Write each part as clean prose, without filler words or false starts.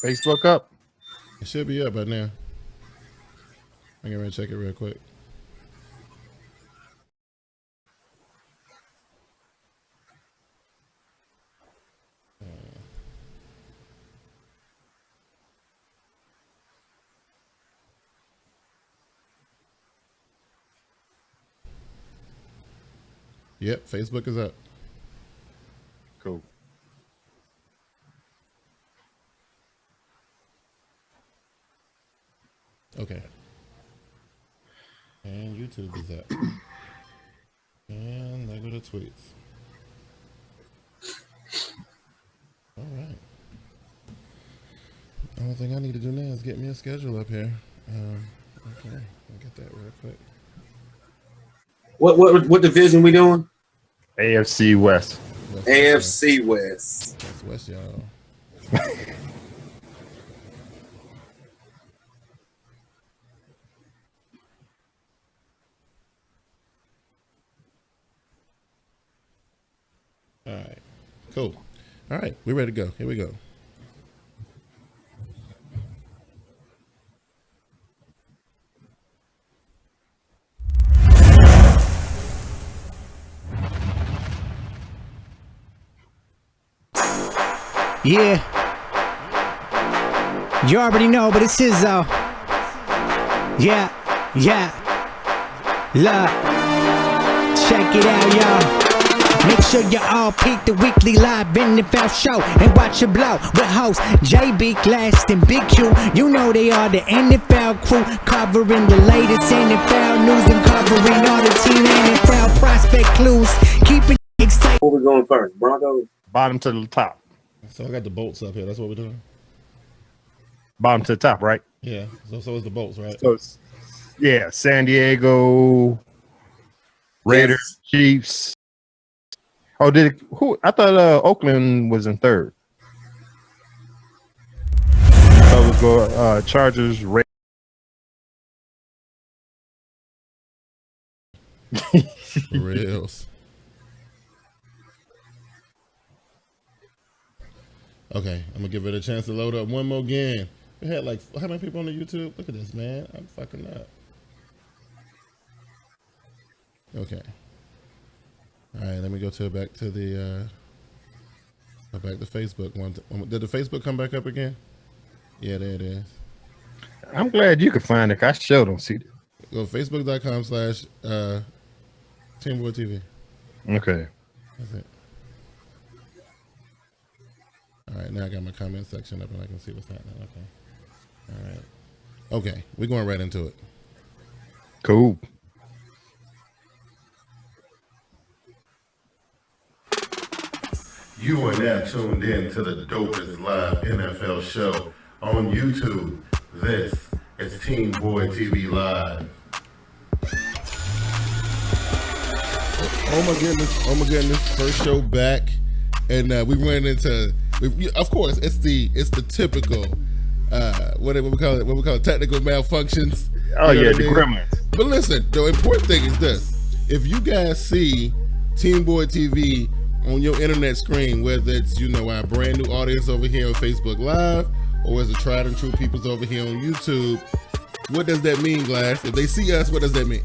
Facebook up? It should be up by now. I'm going to check it real quick. Yep, Facebook is up. Cool. Okay. And YouTube is up. And there go the tweets. All right. Only thing I need to do now is get me a schedule up here. Okay, I'll get that real quick. What division we doing? AFC West. AFC West. That's West, y'all. All right, cool. All right, we're ready to go. Here we go. Yeah. You already know, but it's his though. Yeah. Look. Check it out, y'all. Make sure you all peek the weekly live NFL show and watch it blow with hosts JB Glass and Bigg Q. You know they are the NFL crew, covering the latest NFL news and covering all the team NFL prospect clues. Keeping it excited. Where we going first? Broncos? Bottom to the top. So I got the bolts up here. That's what we're doing. Bottom to the top, right? Yeah. So is the bolts, right? So it's, yeah, San Diego, Raiders, Chiefs. Oh, who? I thought Oakland was in third. So let's go Chargers, Raiders. Reals. Okay, I'm gonna give it a chance to load up one more game. We had like how many people on the YouTube? Look at this, man. I'm fucking up. Okay. All right, let me go back to Facebook. Did the Facebook come back up again? Yeah, there it is. I'm glad you could find it. I still don't see it. Go facebook.com/TeamBoydTV. Okay. That's it. All right, now I got my comment section up and I can see what's happening. Okay. All right. Okay, we're going right into it. Cool. You are now tuned in to the dopest live NFL show on YouTube. This is TeamBoydTV Live. Oh my goodness. First show back. And we ran into, of course, it's the typical, what we call it, technical malfunctions. Oh yeah, the gremlins. But listen, the important thing is this: if you guys see TeamBoydTV on your internet screen, whether it's our brand new audience over here on Facebook Live, or as a tried and true peoples over here on YouTube, what does that mean, Glass? If they see us, what does that mean?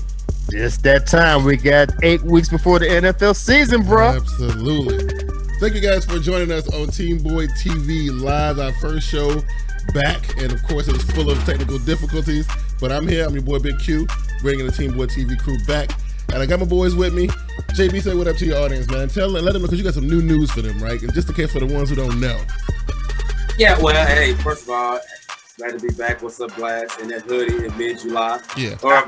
It's that time. We got 8 weeks before the NFL season, bro. Absolutely. Thank you guys for joining us on TeamBoydTV Live, our first show back. And of course, it was full of technical difficulties, but I'm here. I'm your boy Bigg Q, bringing the TeamBoydTV crew back. And I got my boys with me. JB, say what up to your audience, man. Let them know, because you got some new news for them, right? And just in case for the ones who don't know. Yeah, well, hey, first of all, glad to be back. What's up, Glass? And that hoodie in mid-July. Yeah. Or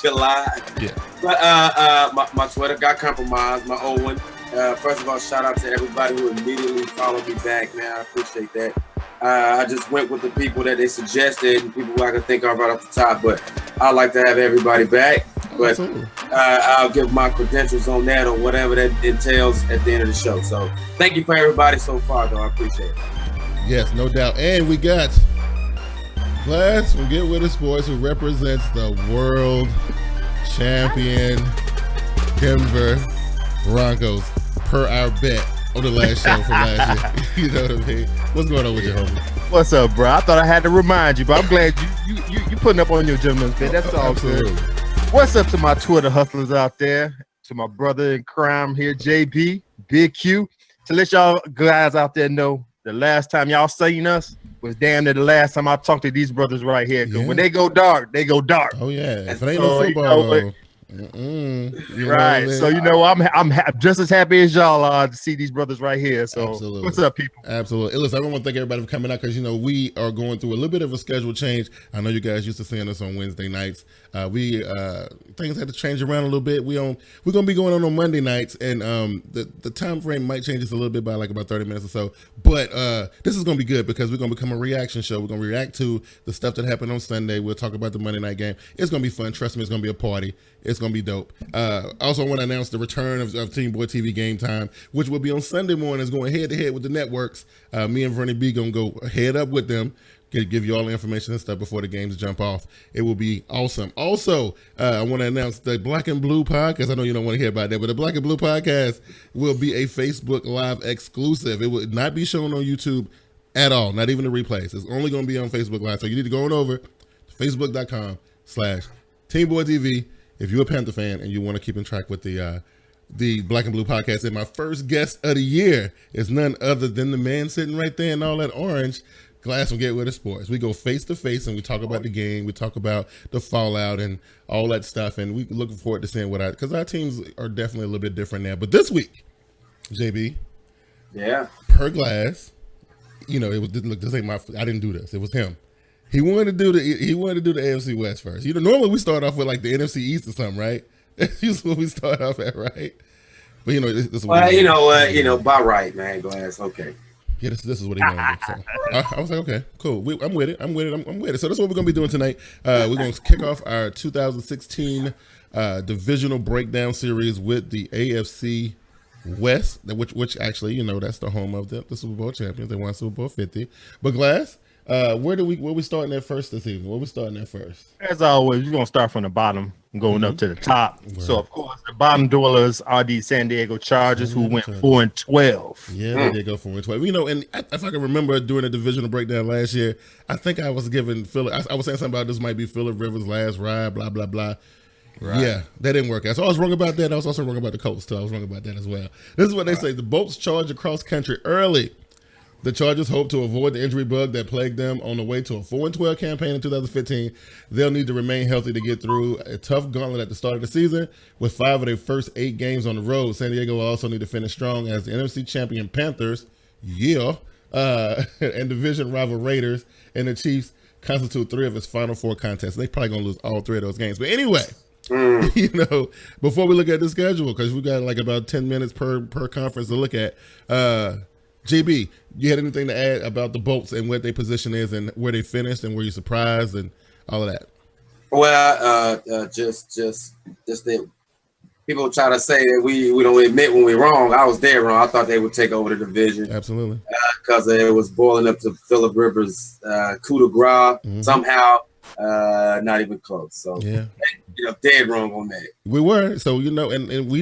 July. Yeah. But my Twitter got compromised, my old one. First of all, shout out to everybody who immediately followed me back, man. I appreciate that. I just went with the people that they suggested and people who I could think of right off the top, but I like to have everybody back. But I'll give my credentials on that or whatever that entails at the end of the show. So thank you for everybody so far, though. I appreciate it. Yes, no doubt. And we got Glass from Get With Us Sports, who represents the world champion Denver Broncos, per our bet on the last show from last year. You know what I mean? What's going on with you, homie? What's up, bro? I thought I had to remind you, but I'm glad you putting up on your gentleman's bed. That's all Absolutely. good. What's up to my Twitter hustlers out there? To my brother in crime here, JB, Bigg Q. To let y'all guys out there know, the last time y'all seen us was damn near the last time I talked to these brothers right here. Because when they go dark, they go dark. Oh yeah, if it ain't no football, right. So I'm just as happy as y'all are to see these brothers right here. So absolutely. What's up, people? Absolutely. Listen, I want to thank everybody for coming out because we are going through a little bit of a schedule change. I know you guys used to seeing us on Wednesday nights. Things had to change around a little bit. We're gonna be going on Monday nights, and the time frame might change just a little bit by like about 30 minutes or so. But this is gonna be good because we're gonna become a reaction show. We're gonna react to the stuff that happened on Sunday. We'll talk about the Monday night game. It's gonna be fun. Trust me, it's gonna be a party. It's gonna be dope. Also, I want to announce the return of Team Boy TV Game Time, which will be on Sunday mornings, going head to head with the networks. Me and Vernie B gonna go head up with them. Give you all the information and stuff before the games jump off. It will be awesome. Also, I want to announce the Black and Blue podcast. I know you don't want to hear about that, but the Black and Blue podcast will be a Facebook Live exclusive. It will not be shown on YouTube at all, not even the replays. It's only going to be on Facebook Live. So you need to go on over to facebook.com/TeamBoydTV if you're a Panther fan and you want to keep in track with the Black and Blue podcast. And my first guest of the year is none other than the man sitting right there in all that orange, Glass from Get With It Sports. We go face to face and we talk about the game. We talk about the fallout and all that stuff. And we looking forward to seeing because our teams are definitely a little bit different now. But this week, JB, per Glass, it was look. This ain't I didn't do this. It was him. He wanted to do the AFC West first. Normally we start off with like the NFC East or something, right? That's usually what we start off at, right? But this is what by right, man, Glass. Okay. Yeah, this is what he wanted. So I was like, okay, cool. I'm with it. I'm with it. So that's what we're gonna be doing tonight. We're gonna kick off our 2016 divisional breakdown series with the AFC West, which actually, that's the home of the Super Bowl champions. They won Super Bowl 50. But Glass, where we starting at first this evening? Where we starting at first? As always, we're gonna start from the bottom and going up to the top. Right. So of course the bottom dwellers are the San Diego Chargers, who went 4-12. Yeah, they did go 4-12. And if I can remember during the divisional breakdown last year, I think I was giving Phillip. I was saying something about this might be Phillip Rivers' last ride, blah blah blah. Right. Yeah, that didn't work out. So I was wrong about that. I was also wrong about the Colts too. I was wrong about that as well. This is what they say: the Bolts charge across country early. The Chargers hope to avoid the injury bug that plagued them on the way to a 4-12 campaign in 2015. They'll need to remain healthy to get through a tough gauntlet at the start of the season. With 5 of their first 8 games on the road, San Diego will also need to finish strong as the NFC champion Panthers, and division rival Raiders and the Chiefs constitute 3 of its final 4 contests. They're probably going to lose all 3 of those games. But anyway, before we look at the schedule, because we got like about 10 minutes per conference to look at, JB, you had anything to add about the Bolts and what their position is and where they finished and were you surprised and all of that? Well, just that people try to say that we don't admit when we're wrong. I was dead wrong. I thought they would take over the division. Absolutely. Because it was boiling up to Phillip Rivers' coup de grace somehow. Not even close. So dead wrong on that. We were. So and we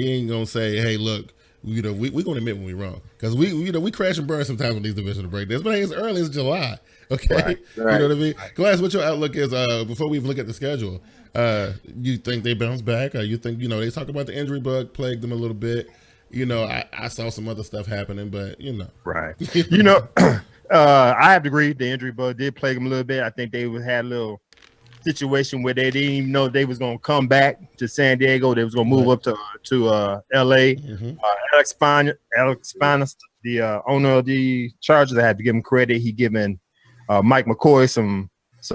ain't gonna say, hey, look. We're gonna admit when we're wrong because we crash and burn sometimes on these divisional breakdowns, but hey, it's early as July, okay? Right. You know what I mean? Right. Glass, what your outlook is before we even look at the schedule? You think they bounce back, or you think they talk about the injury bug plagued them a little bit? I saw some other stuff happening, but right? I have to agree. The injury bug did plague them a little bit. I think they had a little situation where they didn't even know they was gonna come back to San Diego. They was gonna move up to LA. Alex Spanos, the owner of the Chargers, I had to give him credit. He given Mike McCoy some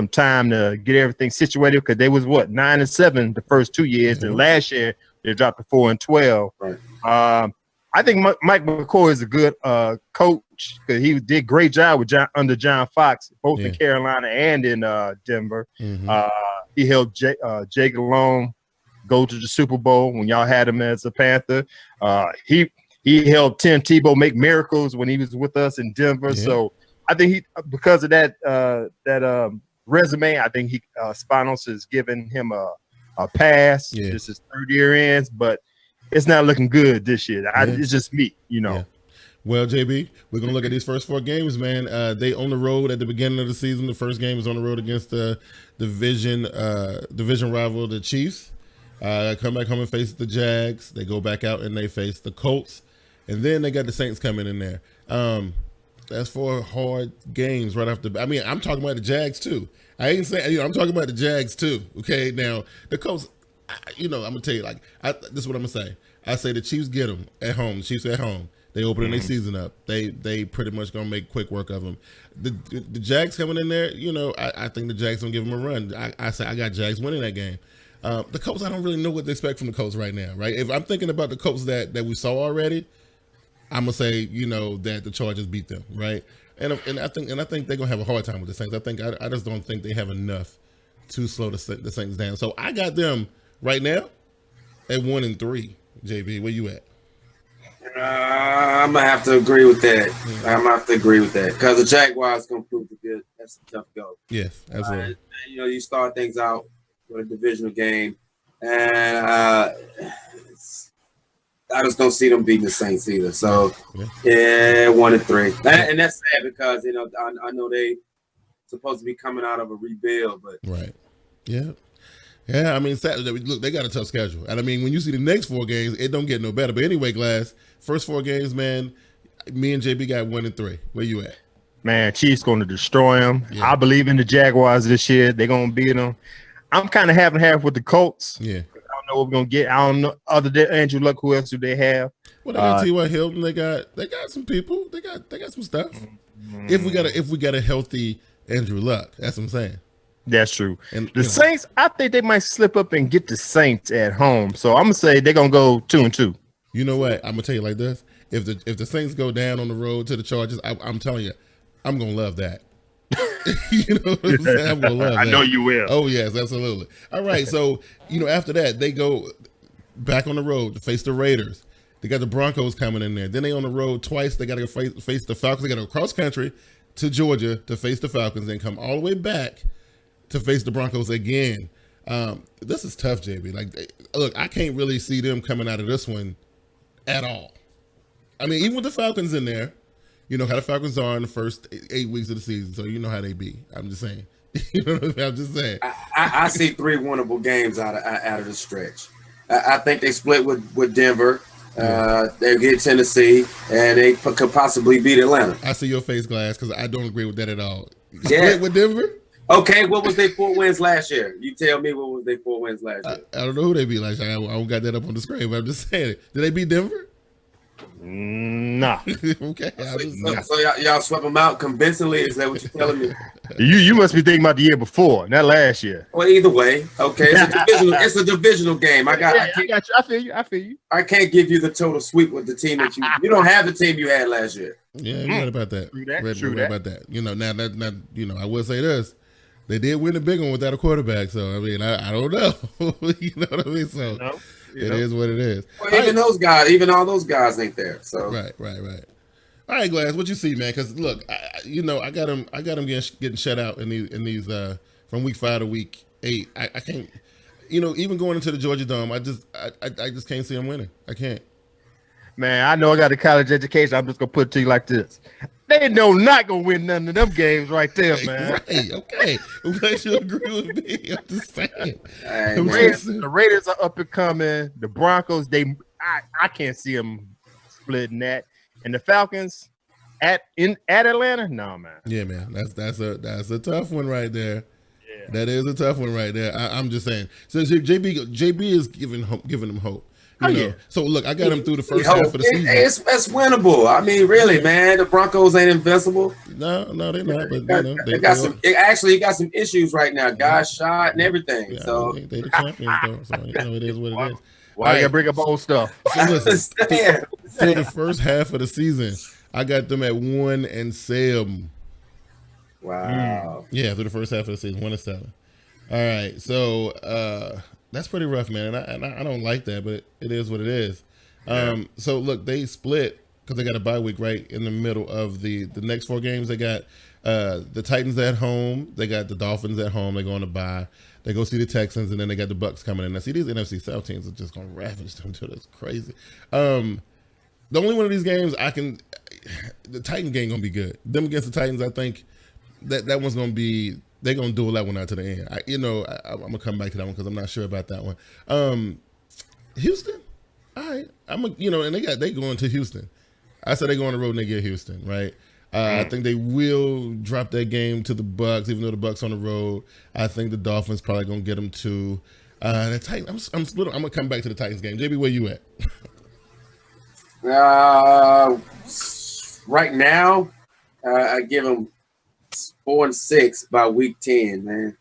time to get everything situated because they was 9-7 the first 2 years, and last year they dropped to 4-12. Right. I think Mike McCoy is a good coach because he did great job under John Fox, both in Carolina and in Denver. He helped Jake Long go to the Super Bowl when y'all had him as a Panther. He helped Tim Tebow make miracles when he was with us in Denver. Yeah. So I think because of that resume, I think Spanos has given him a pass. Yeah. This is 3rd year ends, but it's not looking good this year. It's just me, you know. Yeah. Well, JB, we're gonna look at these first 4 games, man. They on the road at the beginning of the season. The first game is on the road against the division rival, the Chiefs. Come back home and face the Jags. They go back out and they face the Colts, and then they got the Saints coming in there. That's 4 hard games right after. I mean, I'm talking about the Jags too. I ain't saying, I'm talking about the Jags too. Okay, now the Colts. I'm gonna tell you, this is what I'm gonna say. I say the Chiefs get them at home. The Chiefs at home. They opening their season up. They pretty much gonna make quick work of them. The Jags coming in there, I think the Jags gonna give them a run. I say I got Jags winning that game. The Colts, I don't really know what to expect from the Colts right now, right? If I'm thinking about the Colts that we saw already, I'm gonna say that the Chargers beat them, right? And I think they're gonna have a hard time with the Saints. I just don't think they have enough to slow the Saints down. So I got them right now at 1-3. JB, where you at? I'm gonna have to agree with that. I'm gonna have to agree with that because the Jaguars gonna prove to be that's a tough go. Yes, absolutely. You start things out with a divisional game, and I just don't see them beating the Saints either. So yeah 1-3, and that's sad because I know they supposed to be coming out of a rebuild, but right, yeah. Yeah, I mean, Saturday, look, they got a tough schedule. And I mean, when you see the next 4 games, it don't get no better. But anyway, Glass, first 4 games, man, me and JB got 1-3. Where you at? Man, Chiefs going to destroy them. Yeah. I believe in the Jaguars this year. They're going to beat them. I'm kind of half and half with the Colts. Yeah. I don't know what we're going to get. I don't know. Other than Andrew Luck, who else do they have? Well, they got T.Y. Hilton. They got some people. They got some stuff. If we got a healthy Andrew Luck, that's what I'm saying. That's true. And the Saints, I think they might slip up and get the Saints at home. So I'm gonna say they're gonna go 2-2. You know what? I'm gonna tell you like this: if the Saints go down on the road to the Chargers, I'm telling you, I'm gonna love that. You know what I'm saying? I'm gonna love that. I know you will. Oh yes, absolutely. All right, so after that they go back on the road to face the Raiders. They got the Broncos coming in there. Then they on the road twice. They got to face the Falcons. They got to go cross country to Georgia to face the Falcons, then come all the way back to face the Broncos again. This is tough, JB. Look, I can't really see them coming out of this one at all. I mean, even with the Falcons in there, you know how the Falcons are in the first 8 weeks of the season, so you know how they be. I'm just saying. You know what I mean? I'm just saying. I see 3 winnable games out of the stretch. I think they split with Denver. They get Tennessee, and they could possibly beat Atlanta. I see your face, Glass, because I don't agree with that at all. Yeah. Split with Denver? Okay, what was their 4 wins last year? You tell me what was their 4 wins last year. I don't know who they beat last year. I don't got that up on the screen, but I'm just saying. Did they beat Denver? Nah. Okay. So y'all swept them out convincingly? Is that what you're telling me? You must be thinking about the year before, not last year. Well, either way, okay. It's a divisional game. I got you. I feel you. I can't give you the total sweep with the team that you don't have the team you had last year. Yeah, you're right about that. True that. About that. Now I will say this. They did win the big one without a quarterback, so I mean, I don't know. You know what I mean? So it is what it is. Well, even all those guys ain't there. So right. All right, Glass, what you see, man? Because look, I got him getting shut out in these from week 5 to week 8. I can't, even going into the Georgia Dome, I just can't see him winning. I can't. Man, I know I got a college education. I'm just gonna put it to you like this. They know not gonna win none of them games right there, man. Right, okay. I'm glad you agree with me. I'm just saying. The Raiders are up and coming. The Broncos, I can't see them splitting that. And the Falcons at Atlanta, no, man. Yeah, man. That's a tough one right there. Yeah. That is a tough one right there. I'm just saying. So JB is giving them hope. Yeah. So look, I got him through the first half of the season. It's winnable. I mean, really, man. The Broncos ain't invincible. No, they're not. But they got some. Actually, he got some issues right now. Guys shot and everything. Yeah, so they the champions, though. So it is what it is. Why you gotta bring up old stuff? So listen, through the first half of the season, I got them at 1-7. Wow. Yeah, through the first half of the season, 1-7. All right, so that's pretty rough, man. And I don't like that, but it is what it is. So look, they split because they got a bye week right in the middle of the next 4 games. They got the Titans at home. They got the Dolphins at home. They're going to bye. They go see the Texans, and then they got the Bucks coming in. Now, see, these NFC South teams are just going to ravage them too. That's crazy. The only one of these games the Titan game going to be good. Them against the Titans, I think that one's going to be, they're going to duel that one out to the end. I'm going to come back to that one because I'm not sure about that one. Houston, all right. And they going to Houston. I said they go on the road and they get Houston, right? I think they will drop that game to the Bucks, even though the Bucks on the road. I think the Dolphins probably gonna get them to the Titans. I'm gonna come back to the Titans game. JB, where you at? Right now, I give them 4-6 by week 10, man.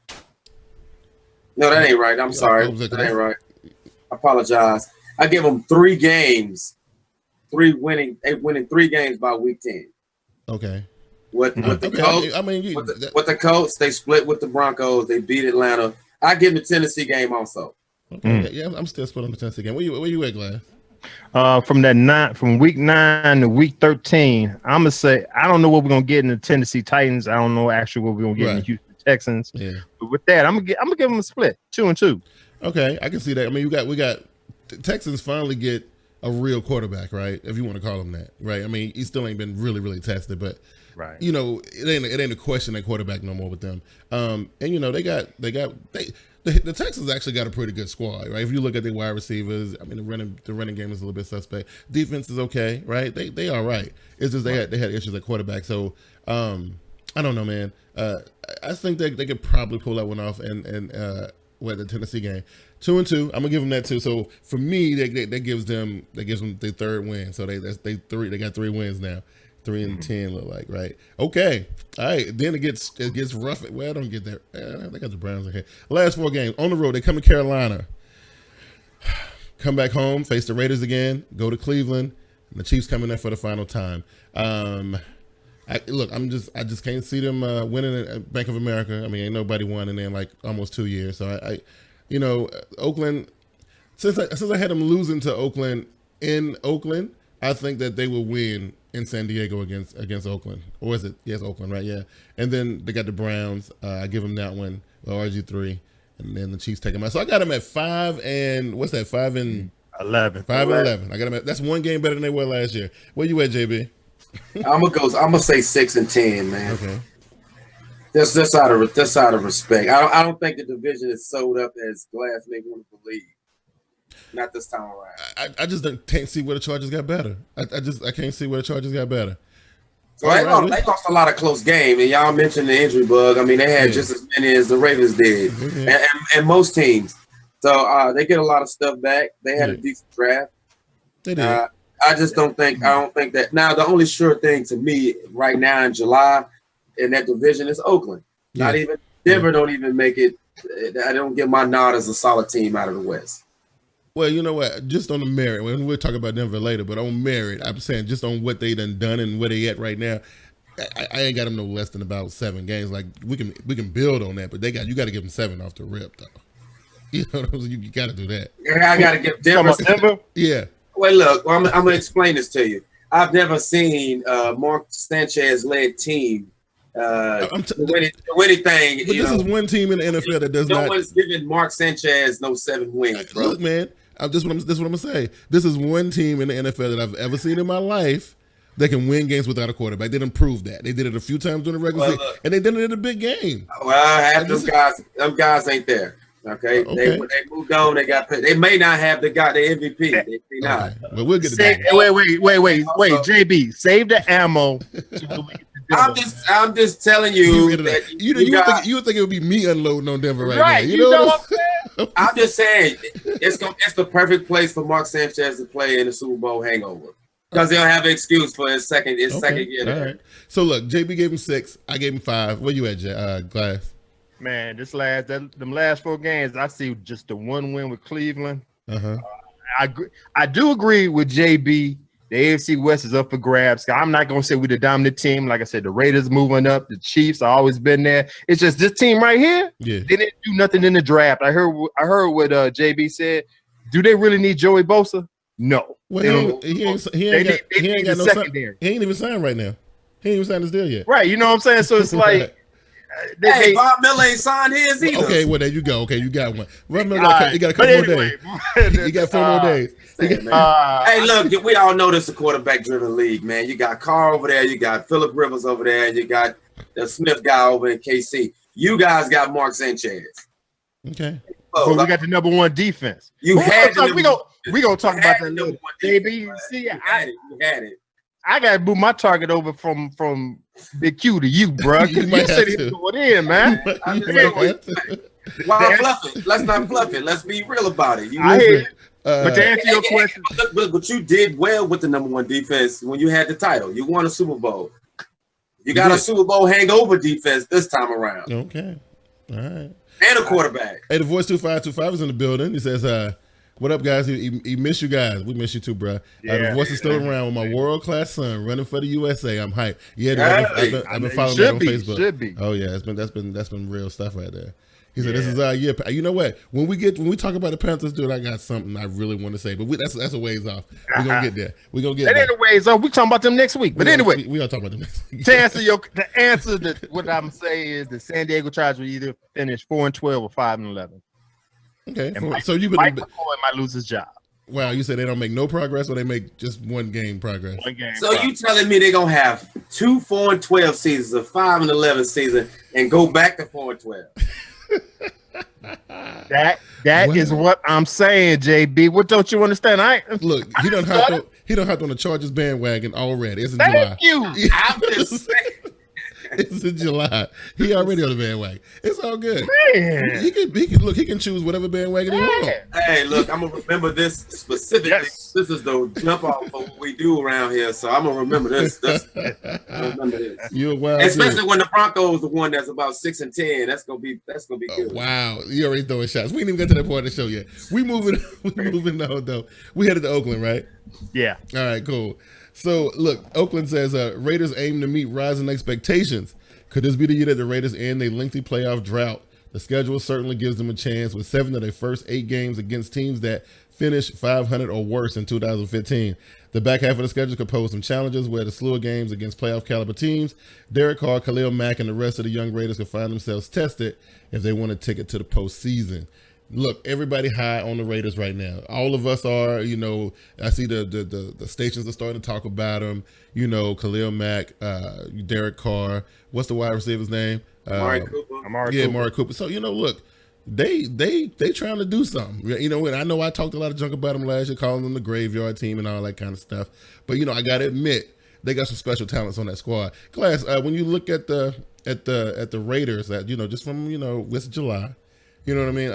No, that ain't right. I'm sorry. That ain't right. I apologize. I give them 3 games, 3 winning 3 games by week 10. Okay. With the Colts, with the Colts, they split with the Broncos. They beat Atlanta. I give them the Tennessee game also. Okay. Yeah, I'm still split on the Tennessee game. Where you at, Glass? From week 9 to week 13, I'm gonna say I don't know what we're gonna get in the Tennessee Titans. I don't know actually what we're gonna get in the Houston Texans. Yeah. But with that, I'm gonna give them a split 2-2. Okay, I can see that. I mean, we got the Texans finally get a real quarterback, right? If you want to call him that, right? I mean, he still ain't been really, really tested, but right. It ain't a question at quarterback no more with them. And the Texans actually got a pretty good squad, right? If you look at their wide receivers, I mean, the running game is a little bit suspect. Defense is okay, right? They are right. It's just they had issues at quarterback. So I don't know, man. I think they could probably pull that one off and the Tennessee game. 2-2. I'm gonna give them that too. So for me, that gives them their 3rd win. So they got 3 wins now. 3-10 look like, right? Okay. All right. Then it gets rough. Well, I don't get there. They got the Browns in here. Last 4 games on the road. They come to Carolina. Come back home, face the Raiders again, go to Cleveland, and the Chiefs coming there for the final time. I just can't see them winning at Bank of America. I mean, ain't nobody won in like almost 2 years. So Oakland, since I had them losing to Oakland in Oakland, I think that they will win in San Diego against Oakland. Or is it? Yes, Oakland, right? Yeah. And then they got the Browns. I give them that one, RG3, and then the Chiefs take them out. So I got them at 5 and what's that? 5-11. 5-11. I got them at. That's 1 game better than they were last year. Where you at, JB? I'm gonna say 6-10, man. Okay. That's out of respect. I don't think the division is sold up as Glass may want to believe. Not this time around. I just can't see where the Chargers got better. I can't see where the Chargers got better. So they lost a lot of close games, and y'all mentioned the injury bug. I mean, they had just as many as the Ravens did, and most teams. So they get a lot of stuff back. They had a decent draft. They did. I don't think that. Now, the only sure thing to me right now in July in that division is Oakland. Yeah. Not even Denver don't even make it. I don't get my nod as a solid team out of the West. Well, you know what? Just on the merit, we'll talk about Denver later, but on merit, I'm saying just on what they done and where they at right now, I ain't got them no less than about 7 games. Like we can build on that, but you got to give them 7 off the rip, though. You know what I'm saying? You got to do that. I got to give Denver. Yeah. Wait, look, I'm going to explain this to you. I've never seen Mark Sanchez-led team win anything. But this is one team in the NFL that does not. No one's giving Mark Sanchez no 7 wins, bro. Look, man, this is what I'm going to say. This is one team in the NFL that I've ever seen in my life that can win games without a quarterback. They didn't prove that. They did it a few times during the regular season, and they did it in a big game. Well, half them guys ain't there. Okay. They moved on. They got paid. They may not have the MVP. They may not. Okay. Well, we'll get to that. Wait, JB, save the ammo. I'm just telling you that you would think it would be me unloading on Denver right now. You know what I'm saying? I'm just saying it's the perfect place for Mark Sanchez to play in the Super Bowl hangover because he'll have an excuse for his second year. All right. So look, JB gave him 6. I gave him 5. Where you at, Glass? Man, them last 4 games, I see just the 1 win with Cleveland. I do agree with JB. The AFC West is up for grabs. I'm not going to say we're the dominant team. Like I said, the Raiders moving up. The Chiefs have always been there. It's just this team right here. Yeah. They didn't do nothing in the draft. I heard what JB said. Do they really need Joey Bosa? No. Well, he ain't got no secondary. He ain't even signed right now. He ain't even signed his deal yet. Right. You know what I'm saying? So it's like hey, Bob Miller ain't signed his either. Okay, well there you go. Okay, you got one. Bob Miller he got a couple more days. He got 4 more days. Hey, look, we all know this is a quarterback-driven league, man. You got Carr over there, you got Phillip Rivers over there, and you got the Smith guy over in KC. You guys got Mark Sanchez. Okay. But we got the number 1 defense. We gonna talk about that later. Baby, see, you had it. I gotta move my target over from Bigg Q to you, bro. You You said he going in, man. Why fluff it? Let's not fluff it. Let's be real about it. I hear you. But to answer your question, but you did well with the number 1 defense when you had the title. You won a Super Bowl. You got a Super Bowl hangover defense this time around. Okay. All right. And a quarterback. Hey, the voice 2525 is in the building. He says, what up, guys? He miss you guys. We miss you too, bro. The voice is still around with my world-class son running for the USA. I'm hyped. Yeah, I've been following that on Facebook. Should be. Oh yeah, that's been real stuff right there. He said, "This is our year." You know what? When we talk about the Panthers, dude, I got something I really want to say, but that's a ways off. We're gonna get there. We're gonna get there. That ain't a ways off. We talking about them next week. But anyway, we gonna talk about them next week. To answer what I'm saying is the San Diego Chargers will either finish 4-12 or 5-11. Okay, and so Mike McCoy might lose his job. Wow, you said they don't make no progress, or they make just 1 game progress. 1 game. So you telling me they're gonna have 2 4-12 seasons, a 5-11 season, and go back to 4-12? That is what I'm saying, JB. What don't you understand? Look, he don't have to on the Chargers bandwagon already. It's in July. Thank you. I'm just saying. It's in July. He already on the bandwagon. It's all good. Man. He can choose whatever bandwagon he wants. Hey, look, I'm gonna remember this specifically. Yes. This is the jump off of what we do around here, so I'm gonna remember this. Remember this. You're wild, especially when the Broncos the one that's about 6-10. That's gonna be good. Wow, you already throwing shots. We didn't even get to that part of the show yet. We moving on though. We headed to Oakland, right? Yeah. All right, cool. So, look, Oakland says Raiders aim to meet rising expectations. Could this be the year that the Raiders end a lengthy playoff drought? The schedule certainly gives them a chance with 7 of their first 8 games against teams that finished 500 or worse in 2015. The back half of the schedule could pose some challenges where the slew of games against playoff caliber teams, Derek Carr, Khalil Mack, and the rest of the young Raiders could find themselves tested if they want a ticket to the postseason. Look, everybody high on the Raiders right now. All of us are, I see the stations are starting to talk about them. Khalil Mack, Derek Carr. What's the wide receiver's name? Amari Cooper. Amari Cooper. So, look, they trying to do something. And I know I talked a lot of junk about them last year, calling them the graveyard team and all that kind of stuff. But, I got to admit, they got some special talents on that squad. Class, when you look at the Raiders, just from, it's July, you know what I mean?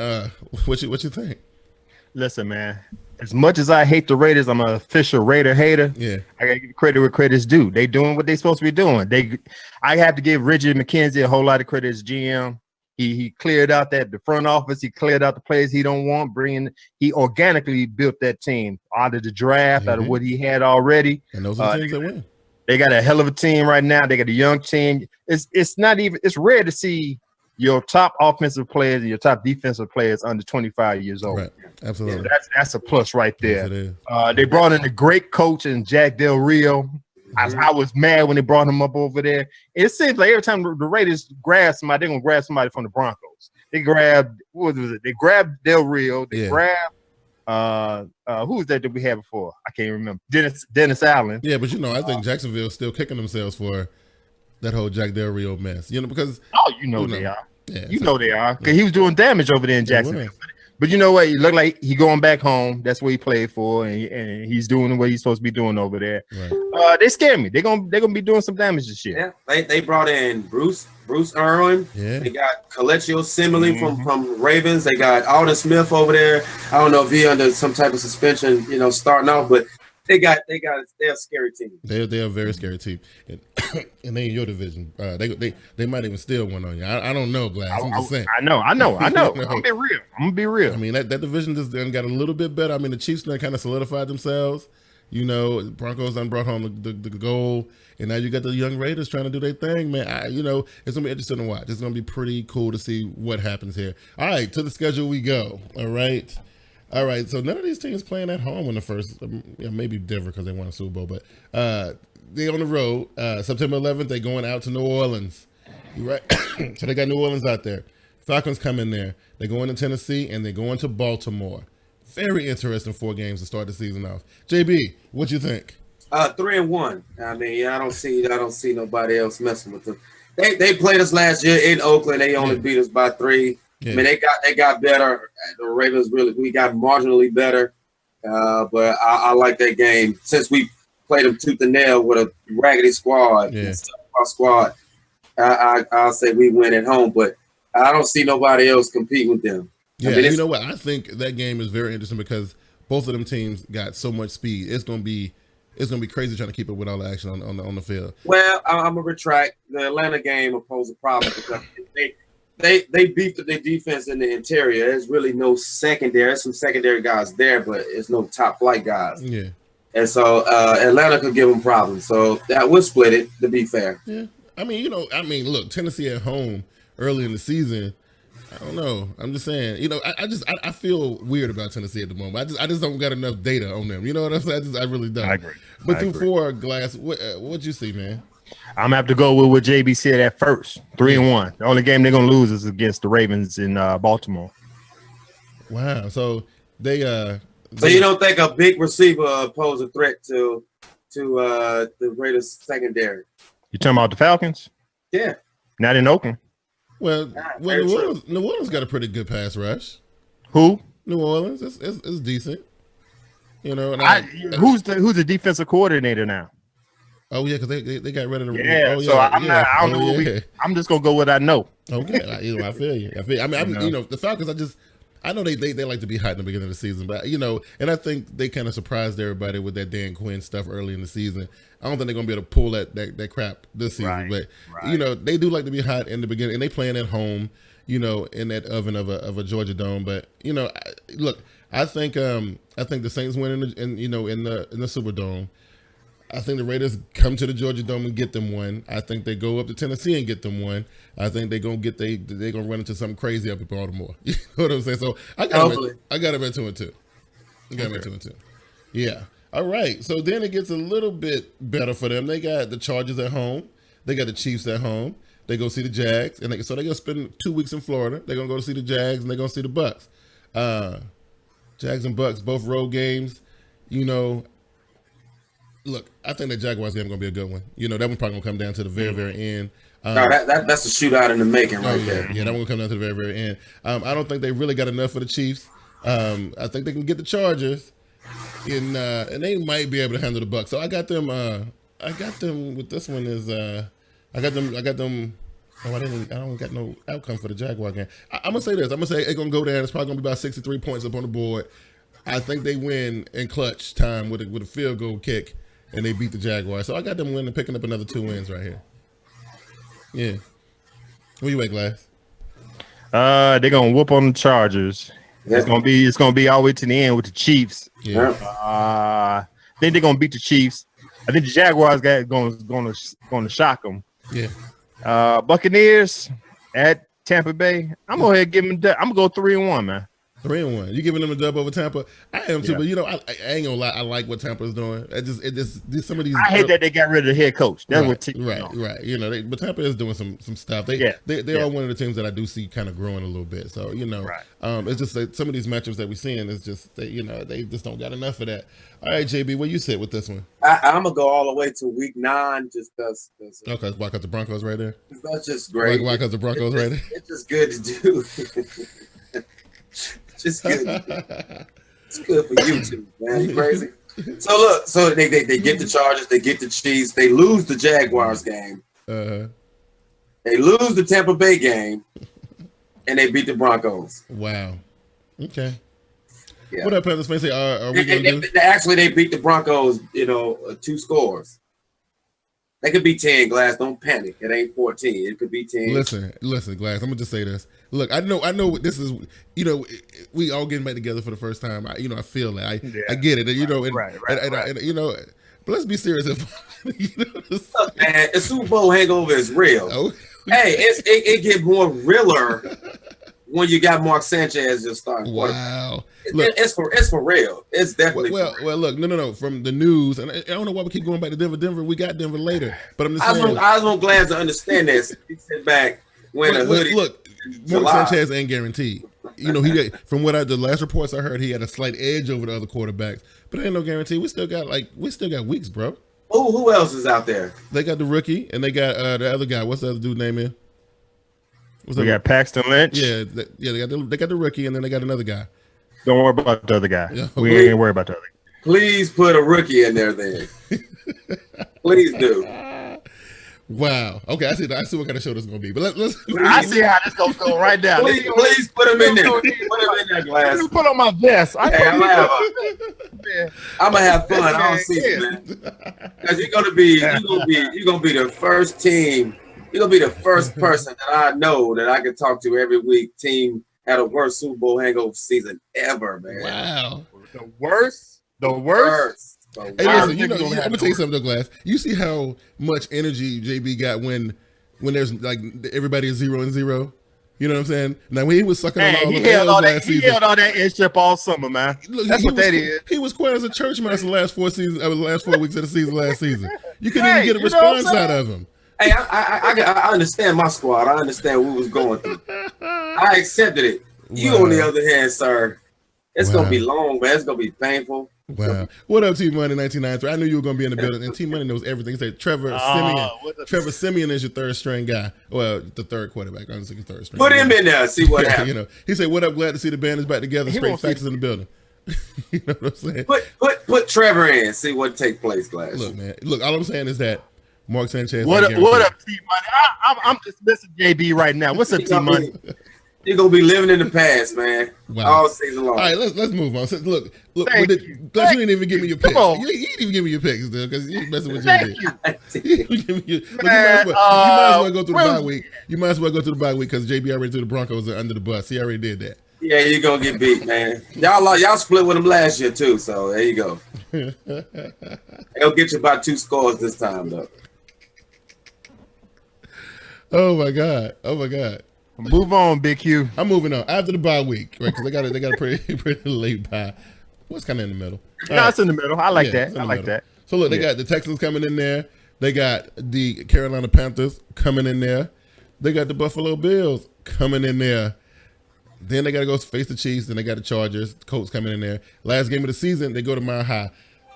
What you think? Listen, man. As much as I hate the Raiders, I'm an official Raider hater. Yeah, I gotta give credit where credit's due. They doing what they supposed to be doing. I have to give Richard McKenzie a whole lot of credit as GM. He cleared out the front office. He cleared out the players he don't want. He organically built that team out of the draft, out of what he had already. And those are the teams that win. They got a hell of a team right now. They got a young team. It's rare to see your top offensive players and your top defensive players under 25 years old. Right. Absolutely. Yeah, that's a plus right there. Yes, it is. They brought in a great coach in Jack Del Rio. I was mad when they brought him up over there. It seems like every time the Raiders grab somebody, they're gonna grab somebody from the Broncos. They grabbed They grabbed Del Rio. They grabbed who was that we had before? I can't remember. Dennis Allen. Yeah, but I think Jacksonville's still kicking themselves for that whole Jack Del Rio mess. Because they are. Yeah, they are. Because he was doing damage over there in Jacksonville. But you know what? He looked like he going back home. That's what he played for, and he's doing what he's supposed to be doing over there. Right. They scare me. They're gonna be doing some damage this year. Yeah, they brought in Bruce Irwin. Yeah. They got Coleccio Simile from Ravens. They got Alden Smith over there. I don't know if he under some type of suspension, starting off, but they're a scary team. They're a very scary team, and they in your division. They might even steal one on you. I don't know, Glass. I'm just saying. I know. I'm gonna be real. I mean, that division just got a little bit better. I mean, the Chiefs done kind of solidified themselves. Broncos done brought home the goal, and now you got the young Raiders trying to do their thing, man. It's gonna be interesting to watch. It's gonna be pretty cool to see what happens here. All right, to the schedule we go. All right. All right, so none of these teams playing at home in the first, maybe Denver because they won a Super Bowl, but they on the road. September 11th, they going out to New Orleans. You right? So they got New Orleans out there. Falcons come in there. They go into Tennessee and they go into Baltimore. Very interesting 4 games to start the season off. JB, what you think? 3-1. I mean, I don't see nobody else messing with them. They played us last year in Oakland. They only beat us by 3. Yeah. I mean, they got better. The Ravens we got marginally better. But I like that game since we played them tooth and nail with a raggedy squad. Yeah. Our squad. I'll say we win at home, but I don't see nobody else competing with them. Yeah, I mean, you know what? I think that game is very interesting because both of them teams got so much speed. It's gonna be crazy trying to keep up with all the action on the field. Well, I'm gonna retract. The Atlanta game will pose a problem because they beat their defense in the interior. There's really no secondary. There's some secondary guys there, but it's no top flight guys. Yeah. And so Atlanta could give them problems. So that would split it, to be fair. Yeah. I mean, look, Tennessee at home early in the season. I don't know. I'm just saying, I feel weird about Tennessee at the moment. I just don't got enough data on them. You know what I'm saying? I really don't. I agree. But through 4 Glass, what'd you see, man? I'm gonna have to go with what JB said at first. 3-1. The only game they're gonna lose is against the Ravens in Baltimore. Wow. So they So you don't think a big receiver pose a threat to the Raiders secondary? You talking about the Falcons? Yeah. Not in Oakland. Well, New Orleans got a pretty good pass rush. Who? New Orleans. It's decent. And who's the defensive coordinator now? Oh yeah, because they got rid of the. Yeah. Oh, yeah, so I don't know. I'm just gonna go with what I know. Okay, I feel you. I mean, the Falcons. I know they like to be hot in the beginning of the season, but and I think they kind of surprised everybody with that Dan Quinn stuff early in the season. I don't think they're gonna be able to pull that crap this season, but they do like to be hot in the beginning, and they playing at home, in that oven of a Georgia Dome. But look, I think the Saints win in the Superdome. I think the Raiders come to the Georgia Dome and get them one. I think they go up to Tennessee and get them one. I think they're gonna run into something crazy up in Baltimore. You know what I'm saying? So I got them at 2-2. I got them at 2-2. Yeah. All right. So then it gets a little bit better for them. They got the Chargers at home. They got the Chiefs at home. They go see the Jags, and so they're gonna spend 2 weeks in Florida. They're gonna go see the Jags, and they're gonna see the Bucks. Jags and Bucks, both road games. Look, I think the Jaguars game is going to be a good one. That one's probably going to come down to the very, very end. No, that's a shootout in the making right there. Yeah, that one will come down to the very, very end. I don't think they really got enough for the Chiefs. I think they can get the Chargers, and they might be able to handle the Bucks. So I got them with this one is I got them. Oh, I don't got no outcome for the Jaguar game. I'm gonna say this. I'm gonna say it's gonna go down. It's probably gonna be about 63 points up on the board. I think they win in clutch time with a field goal kick. And they beat the Jaguars. So I got them winning, picking up another 2 wins right here. Yeah. Where you at, Glass? They're gonna whoop on the Chargers. Yeah. It's gonna be all the way to the end with the Chiefs. Yeah. I think they're gonna beat the Chiefs. I think the Jaguars gonna shock them. Yeah. Buccaneers at Tampa Bay. I'm gonna give them. I'm gonna go 3-1, man. 3-1. You giving them a dub over Tampa? I am too, but I ain't gonna lie. I like what Tampa's doing. Some of these. I hate that they got rid of the head coach. That's right. But Tampa is doing some stuff. They are one of the teams that I do see kind of growing a little bit. So it's just that some of these matchups that we're seeing is just they just don't got enough of that. All right, JB, where you sit with this one? I'm gonna go all the way to week 9, just because. Okay, why? Because the Broncos right there. That's just great. Why? Because the Broncos right there. It's just good to do. Just good. It's good for YouTube, man. You crazy? So look, they get the Chargers, they get the Chiefs, they lose the Jaguars game, they lose the Tampa Bay game, and they beat the Broncos. Wow. Okay. Yeah. What up, Panthers fans? Are we going to do? Actually, they beat the Broncos. 2 scores. They could be 10, Glass. Don't panic. It ain't 14. It could be 10. Listen, Glass. I'm gonna just say this. Look, I know. This is, we all getting back together for the first time. I feel that. I get it. Right. But let's be serious. Look, man, the Super Bowl hangover is real. Oh. Hey, it get more realer when you got Mark Sanchez just starting. Wow. Look, it's for real. It's definitely well. Look, no. From the news, and I don't know why we keep going back to Denver. Denver, we got Denver later, but I'm just saying. I was glad to understand this. He sit back when a hoodie. Look, Mark Sanchez ain't guaranteed. You know, from what the last reports I heard, he had a slight edge over the other quarterbacks, but ain't no guarantee. We still got weeks, bro. Who else is out there? They got the rookie, and they got the other guy. What's the other dude name? We got Paxton Lynch. Yeah, they got the rookie, and then they got another guy. Don't worry about the other guy. Yeah. We ain't worried about the other guy. Please put a rookie in there then. Please do. Wow. Okay, I see what kind of show this is gonna be. But let's I see how this gonna go right now. Please put him in there. Put him in that glass. Let me put on my vest. I'm gonna have fun all season, man. Because you're gonna be the first team. You're gonna be the first person that I know that I can talk to every week. Team had a worst Super Bowl hangover season ever, man. Wow. The worst. Hey, listen, I'm gonna tell you something, though, Glass. You see how much energy JB got when there's like everybody is 0-0. You know what I'm saying? Now when he was sucking on all the L's last season, he held all that inch up all summer, man. Look, that's what that is. He was quiet as a church mouse the last 4 weeks of the season last season. You couldn't even get a response out of him. Hey, I understand my squad. I understand what we was going through. I accepted it. You, on the other hand, sir, it's gonna be long, man. It's gonna be painful. Wow. What up, T Money 1993? I knew you were gonna be in the building, and T Money knows everything. He said Trevor Simeon is your third string guy. Well, the third quarterback. I'm thinking third string. Put him in there. See what happens. You know, he said, "What up? Glad to see the band is back together." Straight facts in the building. You know what I'm saying? Put Trevor in. See what takes place, Glass. Look, man. Look, all I'm saying is that Mark Sanchez. What up, T Money? I'm just missing JB right now. What's up, T Money? You're gonna be living in the past, man. Wow. All season long. All right, let's move on. So, look. You didn't even give me your picks. You didn't even give me your picks, dude, because you messing with JB. You might as well go through the bye week. You might as well go through the bye week because JB already threw the Broncos under the bus. He already did that. Yeah, you're gonna get beat, man. Y'all split with him last year too, so there you go. They'll get you about 2 scores this time, though. Oh my God. Move on, Bigg Q. I'm moving on after the bye week, right? Because they got a pretty late bye. What's kind of in the middle? It's in the middle. I like that. I like that. So look, they got the Texans coming in there. They got the Carolina Panthers coming in there. They got the Buffalo Bills coming in there. Then they got to go face the Chiefs. Then they got the Chargers. The Colts coming in there. Last game of the season, they go to Mile High.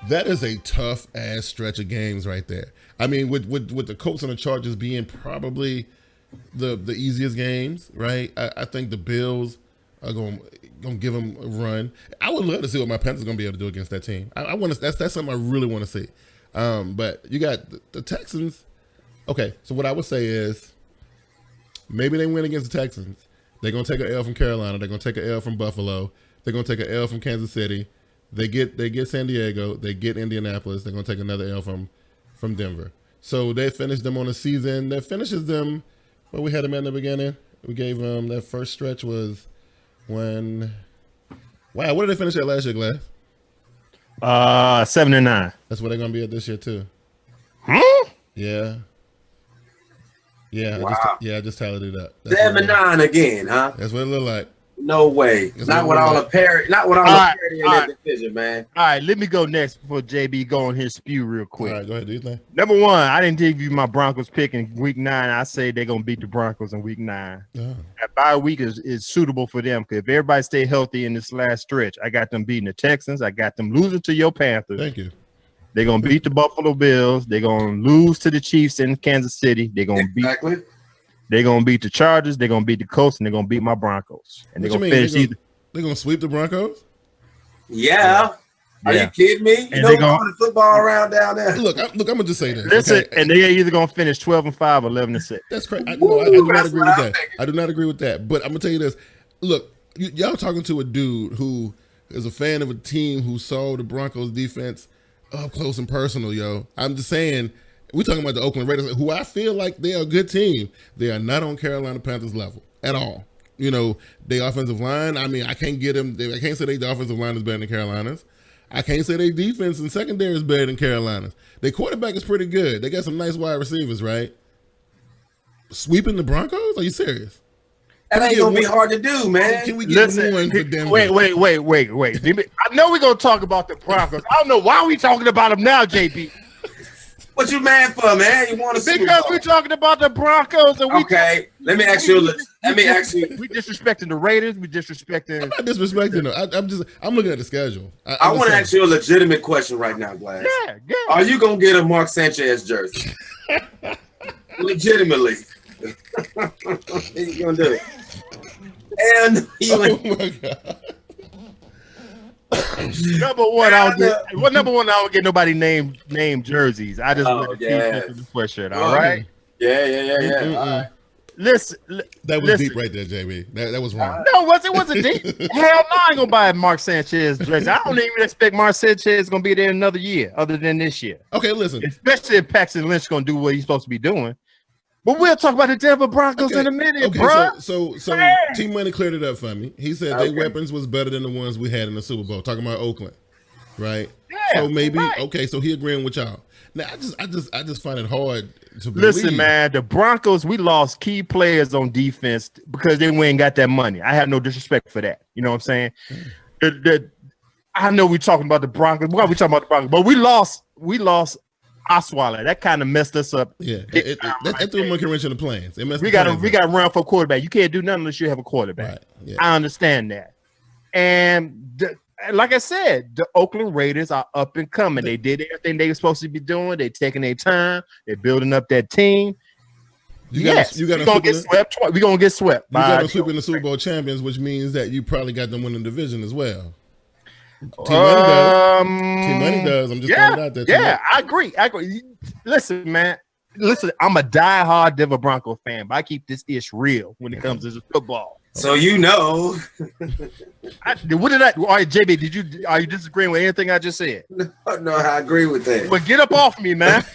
That is a tough ass stretch of games right there. I mean, with the Colts and the Chargers being probably the easiest games, right? I think the Bills are going to give them a run. I would love to see what my Panthers are going to be able to do against that team. I want to. That's something I really want to see. But you got the Texans. Okay, so what I would say is maybe they win against the Texans. They're going to take an L from Carolina. They're going to take an L from Buffalo. They're going to take an L from Kansas City. They get San Diego. They get Indianapolis. They're going to take another L from Denver. So they finished them on a season that finishes them. Well, we had them in the beginning. We gave them that first stretch was when. Wow, what did they finish at last year, Glass? 7-9. That's what they're gonna be at this year too. Yeah. Wow. I just tallied it up. 7-9 again, huh? That's what it looked like. No way. Not with all the parity. Not with all the parity in that division, man. All right, let me go next before JB go on his spew real quick. All right, go ahead. Do your thing. Number 1, I didn't give you my Broncos pick in week 9. I say they're gonna beat the Broncos in week 9. Oh. That bye week is suitable for them because if everybody stay healthy in this last stretch, I got them beating the Texans. I got them losing to your Panthers. Thank you. They're gonna beat the Buffalo Bills. They're gonna lose to the Chiefs in Kansas City. They're gonna beat the Chargers. They're gonna beat the Colts, and they're gonna beat my Broncos. And they're gonna finish either. They're gonna sweep the Broncos? Yeah. Are you kidding me? You know the football around down there. Look, I'm gonna just say this. Listen, okay? and they're either gonna finish 12-5 or 11-6. That's crazy. I do not agree with that. I do not agree with that. But I'm gonna tell you this. Look, y'all talking to a dude who is a fan of a team who saw the Broncos defense up close and personal, yo. I'm just saying, we're talking about the Oakland Raiders, who I feel like they are a good team. They are not on Carolina Panthers level at all. You know, the offensive line, I mean, I can't get them. I can't say the offensive line is better than Carolina's. I can't say their defense and secondary is better than Carolina's. Their quarterback is pretty good. They got some nice wide receivers, right? Sweeping the Broncos? Are you serious? That ain't gonna be hard to do, man. Can we get one for Denver? Wait. I know we're gonna talk about the Broncos. I don't know why we talking about them now, JB. What you mad for, man? You want to see? Because we're talking about the Broncos. And okay, let me ask you. We disrespecting the Raiders. We disrespecting. I'm not disrespecting them. I'm looking at the schedule. I want to ask you a legitimate question right now, Glass. Yeah. Are you gonna get a Mark Sanchez jersey? Legitimately. What you gonna do? And oh my God. Number one, I don't get nobody named jerseys. I just wear the sweatshirt. All right. Yeah. All right. Listen, that was deep right there, JB. That was wrong. No, it wasn't deep. Hell no, I ain't gonna buy a Mark Sanchez jersey. I don't even expect Mark Sanchez is gonna be there another year, other than this year. Okay, listen. Especially if Paxton Lynch gonna do what he's supposed to be doing. But we'll talk about the Denver Broncos in a minute, bro. So Team Money cleared it up for me. He said their weapons was better than the ones we had in the Super Bowl. Talking about Oakland, right? Yeah. So maybe so he agreeing with y'all. Now I just find it hard to believe. Listen, man, the Broncos, we lost key players on defense because they went and got that money. I have no disrespect for that. You know what I'm saying? I know we're talking about the Broncos. Why are we talking about the Broncos? But we lost Osweiler. That kind of messed us up. Yeah, that threw a monkey wrench in the plans. We got to run for a quarterback. You can't do nothing unless you have a quarterback. Right. Yeah. I understand that. And like I said, the Oakland Raiders are up and coming. They did everything they were supposed to be doing. They're taking their time. They're building up that team. We're gonna get swept. We're gonna get swept. You got them sweeping the Super Bowl champions, which means that you probably got them winning the division as well. Team Money does. I'm just pointing out that. Yeah, I agree. Listen, man. I'm a diehard Denver Bronco fan, but I keep this ish real when it comes to football. So you know. All right, JB, are you disagreeing with anything I just said? No, I agree with that. But get up off me, man.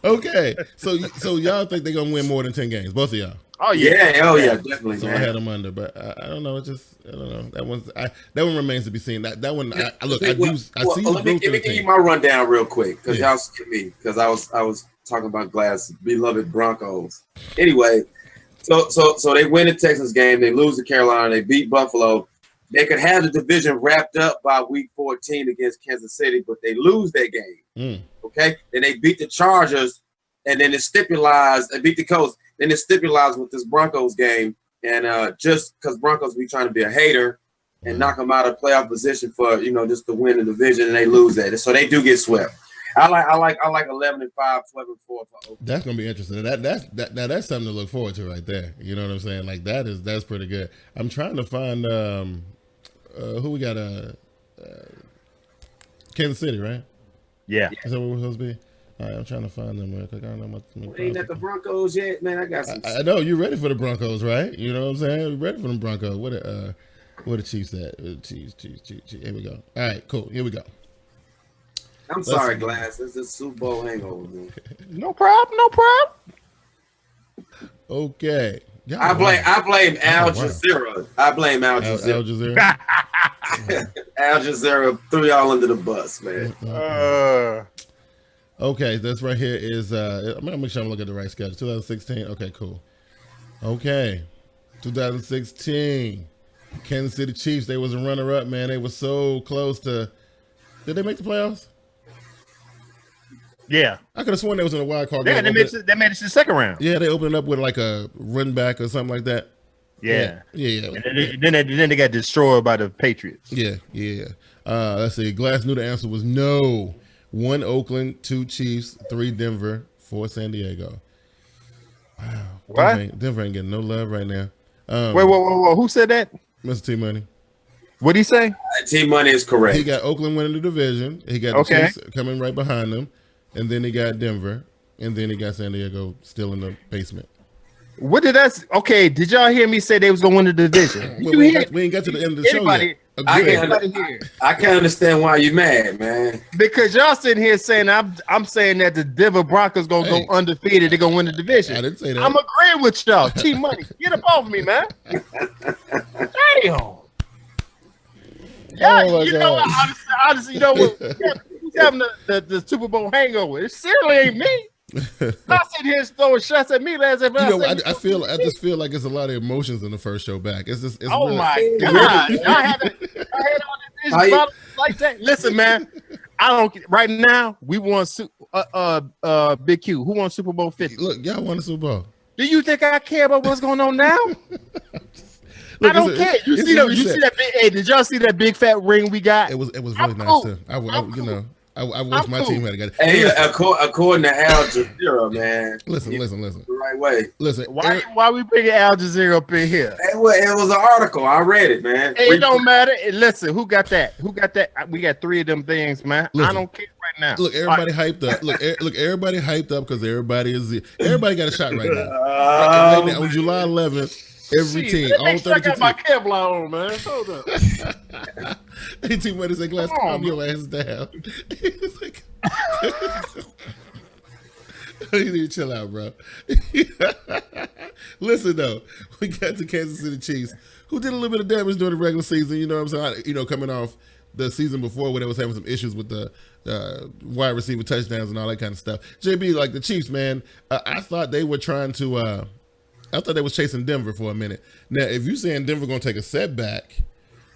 Okay, so y'all think they're gonna win more than 10 games, both of y'all? Oh yeah, definitely. So man. I had them under, but I don't know. I don't know. That one remains to be seen. That one, I see. Let me give you my rundown real quick because y'all skipped me because I was talking about Glass beloved Broncos. Anyway, so they win the Texans game, they lose to Carolina, they beat Buffalo. They could have the division wrapped up by week 14 against Kansas City, but they lose that game. Okay, then they beat the Chargers, and then they beat the Colts. Then it stipulates with this Broncos game, and just because Broncos be trying to be a hater and knock them out of playoff position for just to win the division, and they lose that, so they do get swept. I like 11-5, 12-4. That's gonna be interesting. That's something to look forward to right there. You know what I'm saying? Like that's pretty good. I'm trying to find who we got. Kansas City, right? Yeah. Is that what we're supposed to be? All right, I'm trying to find them real quick. I don't know what ain't at the Broncos yet, man. I got some. I know you're ready for the Broncos, right? You know what I'm saying? You're ready for the Broncos. What the Chiefs at? Chiefs. Here we go. All right, cool. Here we go. I'm sorry, Glass. It's a Super Bowl hangover, man. No problem. Okay. I blame Al Jazeera. I blame Al Jazeera. Al Jazeera. Al Jazeera threw y'all under the bus, man. Okay, this right here is I'm gonna make sure I'm looking at the right schedule. 2016. Okay, cool. Okay, 2016. Kansas City Chiefs. They was a runner-up, man. They were so close to. Did they make the playoffs? Yeah, I could have sworn they was in a wild card. Yeah, they made it to the second round. Yeah, they opened up with like a run back or something like that. Yeah. And then they got destroyed by the Patriots. Yeah. Let's see. Glass knew the answer was no. 1 Oakland, 2 Chiefs, 3 Denver, 4 San Diego. Wow. What? Denver ain't getting no love right now. Wait, who said that? Mr. T Money. What'd he say? T Money is correct. He got Oakland winning the division. He got the Chiefs coming right behind them. And then he got Denver. And then he got San Diego still in the basement. What did that? Okay, did y'all hear me say they was gonna win the division? We ain't got to the end of the show yet. I can't understand why you mad, man. Because y'all sitting here saying I'm saying that the Denver Broncos gonna go undefeated. They're gonna win the division. I didn't say that. I'm agreeing with y'all. T Money, get up off me, man. Damn. Yeah, honestly, you know what? Who's having the Super Bowl hangover? It certainly ain't me. Not sitting here throwing shots at me last time. You know, I just feel like it's a lot of emotions in the first show back. It's just, it's oh really, my God. I had all this problems like that. Listen, man, I don't, right now, we want Bigg Q. Who won Super Bowl 50? Look, y'all won the Super Bowl. Do you think I care about what's going on now? Look, I don't care. You see that big, hey, did y'all see that big fat ring we got? It was really nice too. I wish my team had got it. Hey, according to Al Jazeera, man. Listen. The right way. Listen. Why we bringing Al Jazeera up in here? It was an article. I read it, man. It don't matter. Listen, who got that? We got 3 of them things, man. Listen, I don't care right now. Look, everybody hyped up. Look, everybody hyped up because everybody got a shot right now. Right now on July 11th. Every team, all 32 I got my Kevlar on, man. Hold up. Hey, team, what is that glass? Calm your ass down. It's like, you need to chill out, bro. Listen, though, we got the Kansas City Chiefs, who did a little bit of damage during the regular season. You know what I'm saying? You know, coming off the season before where they was having some issues with the wide receiver touchdowns and all that kind of stuff. JB, like the Chiefs, man, I thought they were trying to. I thought they was chasing Denver for a minute. Now, if you're saying Denver going to take a setback,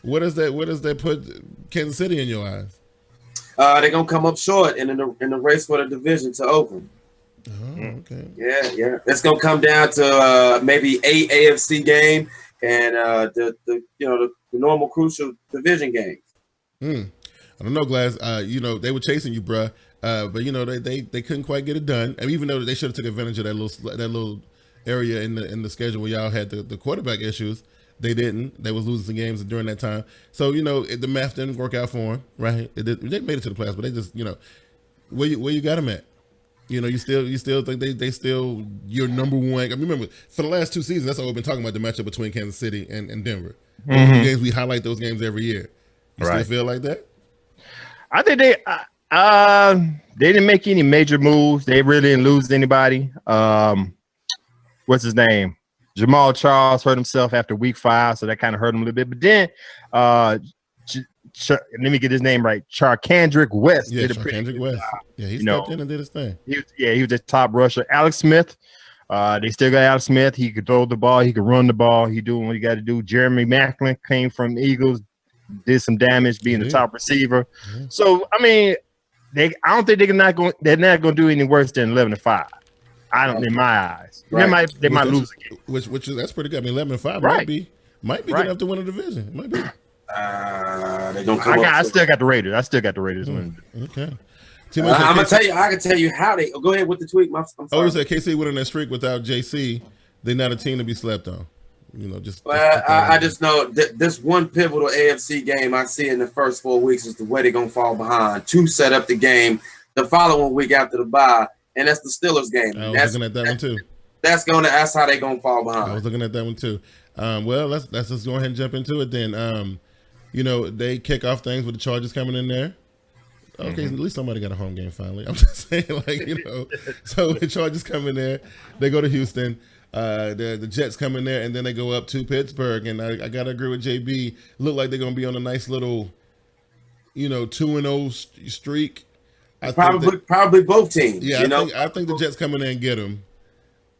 what does that put Kansas City in your eyes? They're going to come up short in the race for the division to Oakland. Oh, okay. Yeah. It's going to come down to maybe a AFC game and the normal crucial division games. I don't know, Glass. You know, they were chasing you, bruh. But you know, they couldn't quite get it done. I mean, even though they should have took advantage of that little area in the schedule where y'all had the quarterback issues, they didn't. They was losing some games during that time. So you know the math didn't work out for them, right? They made it to the playoffs, but they just, you know, where you got them at. You know, you still think they still your number one. I mean, remember for the last 2 seasons, that's all we've been talking about, the matchup between Kansas City and Denver. Mm-hmm. The games we highlight those games every year. You still feel like that? I think they didn't make any major moves. They really didn't lose anybody. What's his name? Jamal Charles hurt himself after week 5, so that kind of hurt him a little bit. But then, let me get his name right. Charkandrick West did a pretty good job. Yeah, he stepped in and did his thing. He was the top rusher. Alex Smith, they still got Alex Smith. He could throw the ball. He could run the ball. He doing what he got to do. Jeremy Maclin came from the Eagles, did some damage, being the top receiver. Mm-hmm. So I mean, I don't think they're not going to do any worse than 11-5. I don't, in my eyes. Right. They might lose again. Which is that's pretty good. I mean, 11-5 might be good enough to win a division. It might be. They don't come I still got the Raiders. Okay. I'm gonna tell you. I can tell you how they. Go ahead with the tweet. I'm sorry. Oh, you said KC went on that streak without JC. They're not a team to be slept on. You know, I just know this one pivotal AFC game I see in the first 4 weeks is the way they're gonna fall behind to set up the game the following week after the bye. And that's the Steelers game. I was looking at that one too. That's how they gonna fall behind. I was looking at that one too. Well, let's just go ahead and jump into it then. You know, they kick off things with the Chargers coming in there. Okay, at least somebody got a home game finally. I'm just saying, like, you know. So the Chargers come in there, they go to Houston. The Jets come in there, and then they go up to Pittsburgh. And I gotta agree with JB. Look like they're gonna be on a nice little, you know, 2-0 streak. Probably both teams. Yeah, I think the Jets come in there and get them,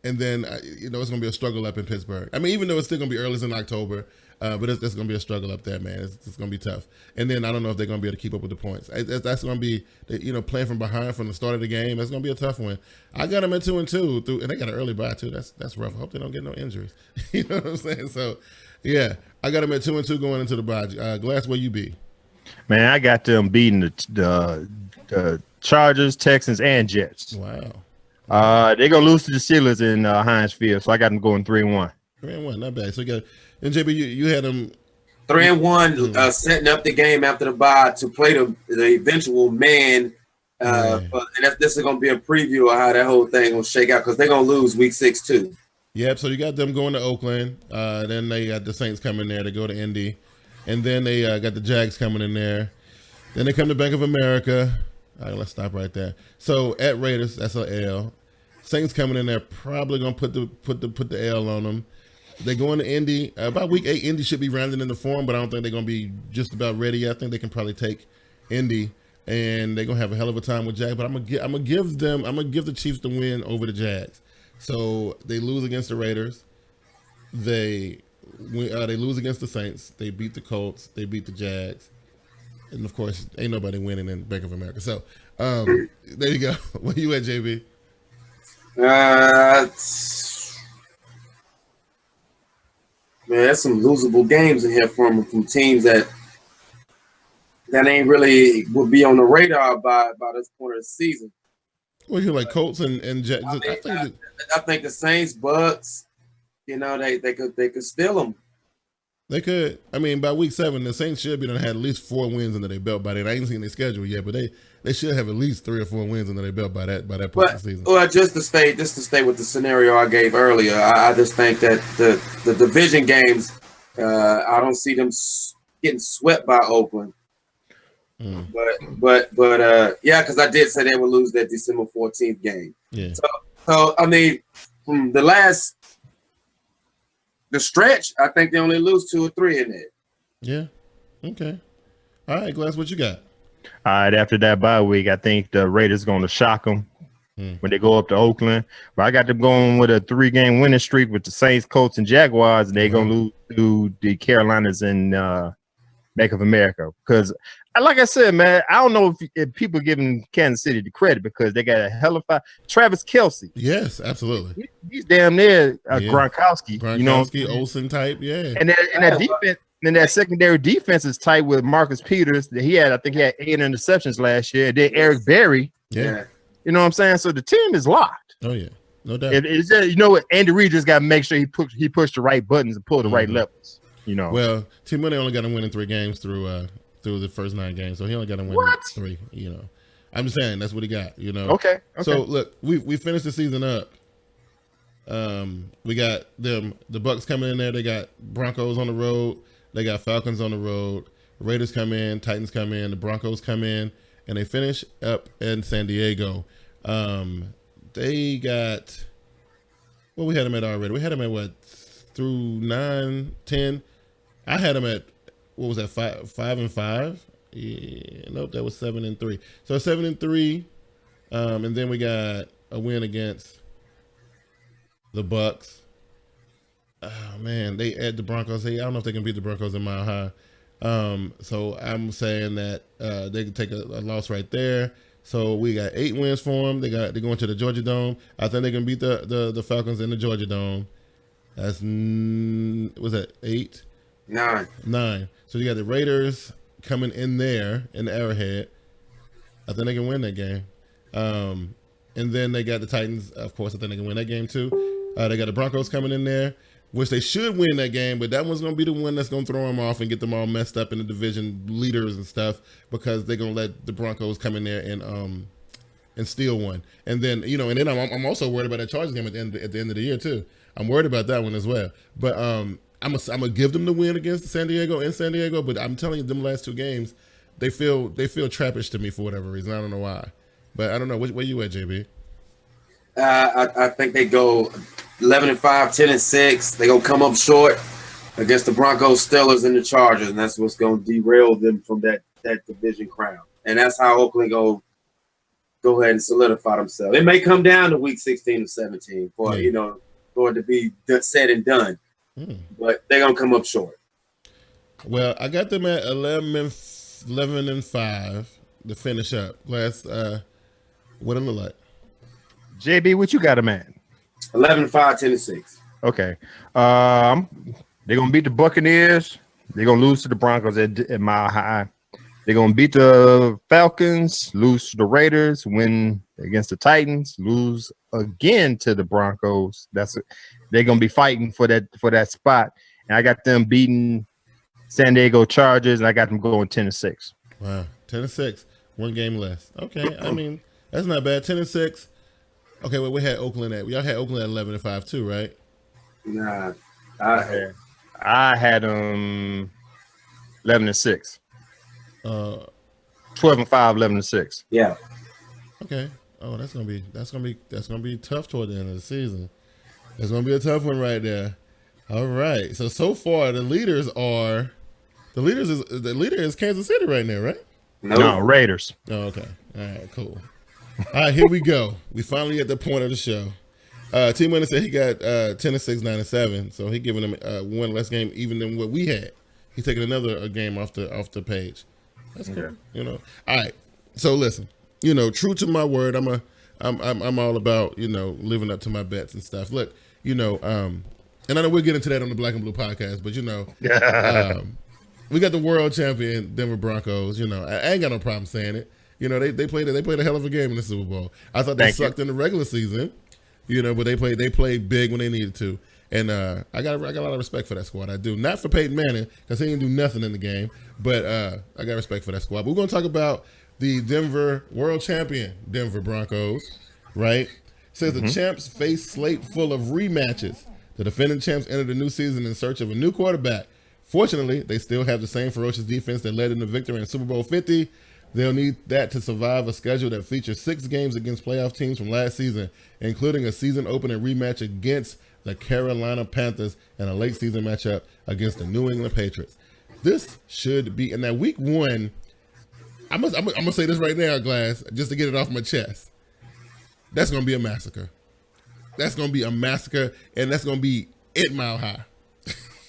and then you know it's gonna be a struggle up in Pittsburgh. I mean, even though it's still gonna be early in October, but it's gonna be a struggle up there, man. It's gonna be tough. And then I don't know if they're gonna be able to keep up with the points. That's gonna be, you know, playing from behind from the start of the game. That's gonna be a tough one. I got them at 2-2 and they got an early bye too. That's rough. I hope they don't get no injuries. You know what I'm saying? So yeah, I got them at 2-2 going into the bye. Glass, where you be? Man, I got them beating the Chargers, Texans, and Jets. Wow. They're gonna lose to the Steelers in Heinz Field, so I got them going 3-1. 3-1, not bad. So you got, and JB, you had them 3-1, setting up the game after the bye to play the eventual man. And this is gonna be a preview of how that whole thing will shake out because they're gonna lose week 6 too. Yep. So you got them going to Oakland. Then they got the Saints coming there to go to Indy, and then they got the Jags coming in there. Then they come to Bank of America. All right, let's stop right there. So at Raiders, that's an L. Saints coming in there, probably gonna put the L on them. They go into Indy. About week 8, Indy should be rounding in the form, but I don't think they're gonna be just about ready. I think they can probably take Indy. and they're gonna have a hell of a time with Jags. But I'm gonna give the Chiefs the win over the Jags. So they lose against the Raiders. They lose against the Saints. They beat the Colts. They beat the Jags. And of course, ain't nobody winning in Bank of America. So there you go. Where you at, JB? Man, there's some losable games in here from teams that ain't really would be on the radar by this point of the season. Well, you're like Colts and Jags. I think the Saints, Bucks, you know, they could steal them. They could. I mean, by week 7, the Saints should be done had at least 4 wins under their belt by then. I ain't seen their schedule yet, but they should have at least 3 or 4 wins under their belt by that point of the season. Well, just to stay with the scenario I gave earlier, I just think that the division games, I don't see them getting swept by Oakland. But yeah, because I did say they would lose that December 14th game. Yeah. So I mean, from the stretch, I think they only lose 2 or 3 in there. Yeah. Okay. All right, Glass, what you got? All right, after that bye week, I think the Raiders going to shock them when they go up to Oakland. But I got them going with a 3-game winning streak with the Saints, Colts, and Jaguars, and they're going to lose to the Carolinas and Bank of America. Because, like I said, man, I don't know if people are giving Kansas City the credit because they got a hell of a Travis Kelce. Yes, absolutely. He's damn near Gronkowski. You know, Olsen type, yeah. And that defense. And that secondary defense is tight with Marcus Peters. I think he had 8 interceptions last year. And then Eric Berry. Yeah. You know what I'm saying? So the team is locked. Oh, yeah. No doubt. It's just, you know what? Andy Reid just got to make sure he pushed the right buttons and pull the right levels. You know. Well, Team Money only got to win in 3 games through the first 9 games. So he only got to win in 3, you know. I'm just saying that's what he got, you know. Okay. So, look, we finished the season up. We got the Bucks coming in there. They got Broncos on the road. They got Falcons on the road. Raiders come in, Titans come in, the Broncos come in, and they finish up in San Diego. They got we had them at already. We had them at through 9, 10. I had them at 5-5. Yeah, nope, that was 7-3. So 7-3, and then we got a win against the Bucks. Oh man, they at the Broncos. I don't know if they can beat the Broncos in Mile High. So I'm saying that they can take a loss right there. So we got 8 wins for them. They're going to the Georgia Dome. I think they can beat the Falcons in the Georgia Dome. That's was that 8? 9. So you got the Raiders coming in there in the Arrowhead. I think they can win that game. And then they got the Titans. Of course, I think they can win that game too. They got the Broncos coming in there, which they should win that game, but that one's going to be the one that's going to throw them off and get them all messed up in the division leaders and stuff because they're going to let the Broncos come in there and steal one. And then, you know, and then I'm also worried about that Chargers game at the end of the year too. I'm worried about that one as well. But I'm gonna give them the win against San Diego, but I'm telling you, them last 2 games, they feel trappish to me for whatever reason. I don't know why. But I don't know. Where you at, JB? I think they go 11-5, 10-6. They're going to come up short against the Broncos, Steelers, and the Chargers, and that's what's going to derail them from that division crown. And that's how Oakland go ahead and solidify themselves. It may come down to week 16 or 17 for it to be said and done, but they're going to come up short. Well, I got them at 11-5 to finish up. Glass, what it look like? JB, what you got them at? 11-5, 10-6. Okay. They're gonna beat the Buccaneers. They're gonna lose to the Broncos at Mile High. They're gonna beat the Falcons, lose to the Raiders, win against the Titans, lose again to the Broncos. They're gonna be fighting for that spot. And I got them beating San Diego Chargers, and I got them going 10-6. Wow, 10-6, 1 game less. Okay, I mean that's not bad. 10-6. Okay, well, we had Oakland at. Y'all had Oakland at 11-5 too, right? Nah, I had 11-6. 12-5, 11-6. Yeah. Okay. Oh, that's gonna be tough toward the end of the season. It's gonna be a tough one right there. All right. So far the leader is Kansas City right now, right? No, Raiders. Oh, okay. All right, cool. All right, here we go. We finally at the point of the show. Team Winner said he got 10-6, 9-7, so he giving them one less game even than what we had. He's taking another game off the page. That's cool. Okay. You know. All right. So listen, you know, true to my word, I'm all about, you know, living up to my bets and stuff. Look, you know, and I know we'll get into that on the Black and Blue podcast, but you know, we got the world champion Denver Broncos. You know, I ain't got no problem saying it. You know, they played a hell of a game in the Super Bowl. I thought they sucked in the regular season, you know, but they played big when they needed to. And I got a lot of respect for that squad. I do. Not for Peyton Manning, because he didn't do nothing in the game, but I got respect for that squad. But we're going to talk about the Denver world champion Denver Broncos, right? Says the champs face slate full of rematches. The defending champs entered the new season in search of a new quarterback. Fortunately, they still have the same ferocious defense that led them to victory in Super Bowl 50. They'll need that to survive a schedule that features 6 games against playoff teams from last season, including a season-opening rematch against the Carolina Panthers and a late-season matchup against the New England Patriots. This should be, and now week 1, I'm gonna say this right now, Glass, just to get it off my chest. That's gonna be a massacre. That's gonna be a massacre, and that's gonna be 8 Mile High.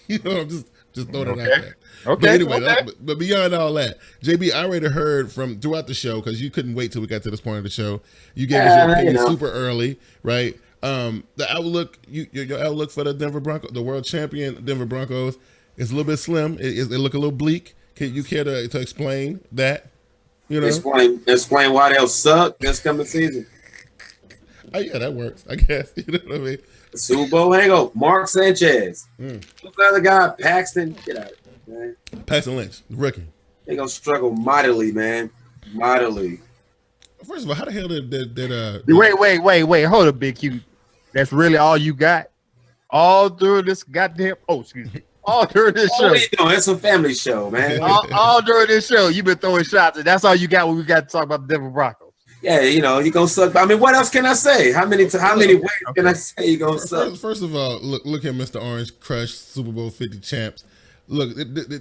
You know, I'm just throwing it out there. Okay. But anyway, but beyond all that, JB, I already heard from throughout the show, because you couldn't wait till we got to this point of the show. You gave us your opinion super early, right? The outlook, your outlook for the Denver Broncos, the world champion Denver Broncos, is a little bit slim. It look a little bleak. Can you care to explain that? You know, explain why they'll suck this coming season. Oh, yeah, that works, I guess. You know what I mean? Super Bowl hangover. Mark Sanchez. Who's the other guy? Paxton. Get out of here, man. Paxton Lynch, the rookie. They gonna struggle mightily, man. Mightily. First of all, how the hell did Wait, hold up, Bigg Q. That's really all you got? All through this goddamn excuse me. All during this show. It's a family show, man. all during this show, you've been throwing shots, and that's all you got when we got to talk about the Denver Broncos. Yeah, you know, you gonna suck. I mean, what else can I say? How many ways can I say you gonna suck? First of all, look at Mr. Orange Crush Super Bowl 50 champs. Look,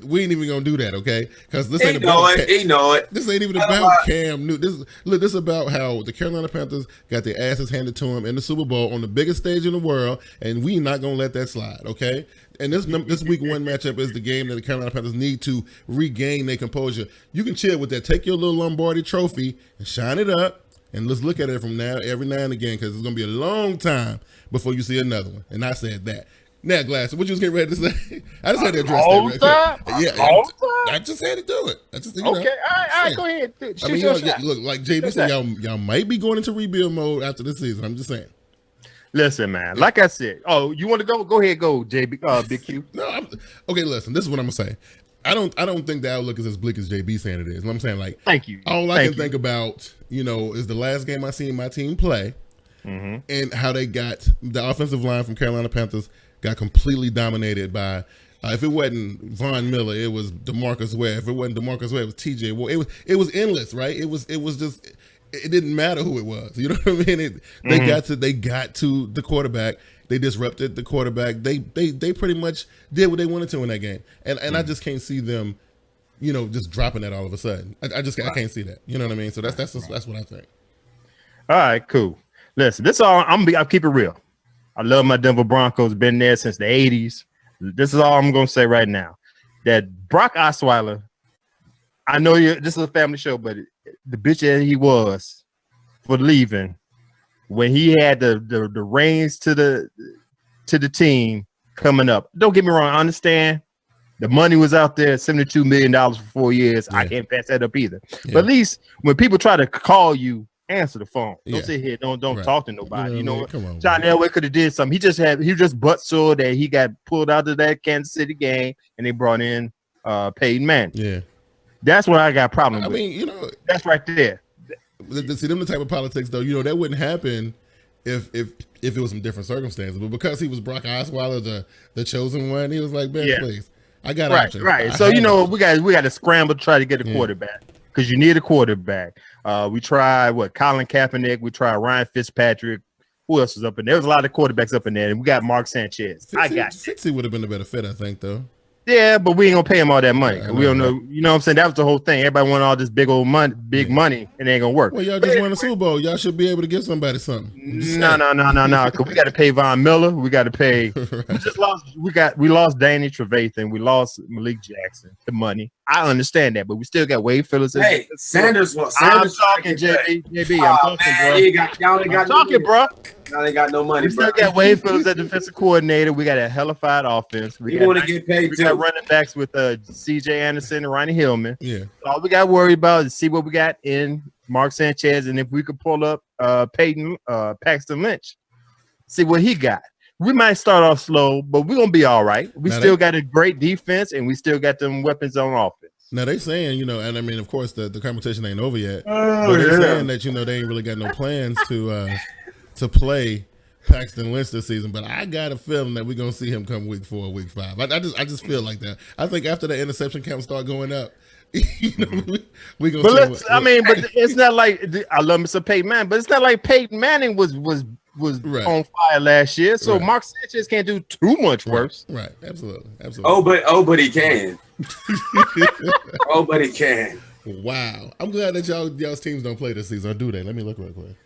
we ain't even gonna do that, okay? Because this ain't about This ain't even about Cam Newton. This is about how the Carolina Panthers got their asses handed to them in the Super Bowl on the biggest stage in the world, and we not gonna let that slide, okay? And this week 1 matchup is the game that the Carolina Panthers need to regain their composure. You can chill with that. Take your little Lombardi trophy and shine it up, and let's look at it from every now and again, because it's gonna be a long time before you see another one. And I said that. Now, Glass, what you was getting ready to say? I just had to address that. I just had to do it. Okay, all right, go ahead. I mean, look, like JB said, y'all might be going into rebuild mode after this season. I'm just saying. Listen, man. Like I said, you want to go? Go ahead, go, JB, Bigg Q. No, okay. Listen, this is what I'm gonna say. I don't think the outlook is as bleak as JB saying it is. I'm saying, like, thank you. All I can think about, you know, is the last game I seen my team play, and how they got the offensive line from Carolina Panthers got completely dominated by. If it wasn't Von Miller, it was DeMarcus Ware. If it wasn't DeMarcus Ware, it was TJ. Well, it was endless, right? It was just. It didn't matter who it was. You know what I mean? They got to the quarterback. They disrupted the quarterback. They pretty much did what they wanted to in that game. And I just can't see them, you know, just dropping that all of a sudden. I can't see that. You know what I mean? So that's what I think. All right, cool. Listen, I'll keep it real. I love my Denver Broncos. Been there since the 80s. This is all I'm gonna say right now. That Brock Osweiler, I know this is a family show, but the bitch that he was for leaving when he had the reins to the team coming up. Don't get me wrong, I understand the money was out there, $72 million for 4 years. Yeah. I can't pass that up either. Yeah. But at least when people try to call you, answer the phone. Don't sit here, don't talk to nobody. You know what? John Elway could have did something. He just butt sore that he got pulled out of that Kansas City game and they brought in Peyton Manning. Yeah. That's what I got a problem with. I mean, you know, that's right there. See, them the type of politics, though, you know, that wouldn't happen if it was some different circumstances. But because he was Brock Osweiler, the chosen one, he was like, man, please, I got options. Right. So, you know, we got to scramble to try to get a quarterback because you need a quarterback. We tried Colin Kaepernick. We tried Ryan Fitzpatrick. Who else was up in there? There was a lot of quarterbacks up in there, and we got Mark Sanchez. Fitzy would have been a better fit, I think, though. Yeah, but we ain't gonna pay him all that money. Yeah, We don't know. You know what I'm saying? That was the whole thing. Everybody want all this big money, and it ain't gonna work. Well, y'all just won a Super Bowl. Y'all should be able to give somebody something. No. Because we got to pay Von Miller. We got to pay. Right. We just lost. We lost Danny Trevathan. We lost Malik Jackson. The money. I understand that, but we still got Wade Phillips. Hey, Sanders. I'm talking, JB. Oh, I'm talking, man, bro. y'all ain't got I'm talking, bro. Y'all ain't got no money, We bro. still got Wade Phillips as defensive coordinator. We got a hellified offense. We You want to get paid we too. got running backs with C.J. Anderson and Ronnie Hillman. Yeah. All we got to worry about is see what we got in Mark Sanchez, and if we could pull up Paxton Lynch, see what he got. We might start off slow, but we're gonna be all right. We still got a great defense, and we still got them weapons on offense. Now they saying, and I mean, of course, the competition ain't over yet. But they're saying that they ain't really got no plans to play Paxton Lynch this season. But I got a feeling that we're gonna see him come week 4, week 5. I just feel like that. I think after the interception count start going up, we gonna. But but it's not like I love Mr. Peyton Manning, but it's not like Peyton Manning was right. on fire last year. So Right. Mark Sanchez can't do too much worse. Right. Absolutely. But he can. But he can. Wow. I'm glad that y'all's teams don't play this season. Or do they? Let me look real quick.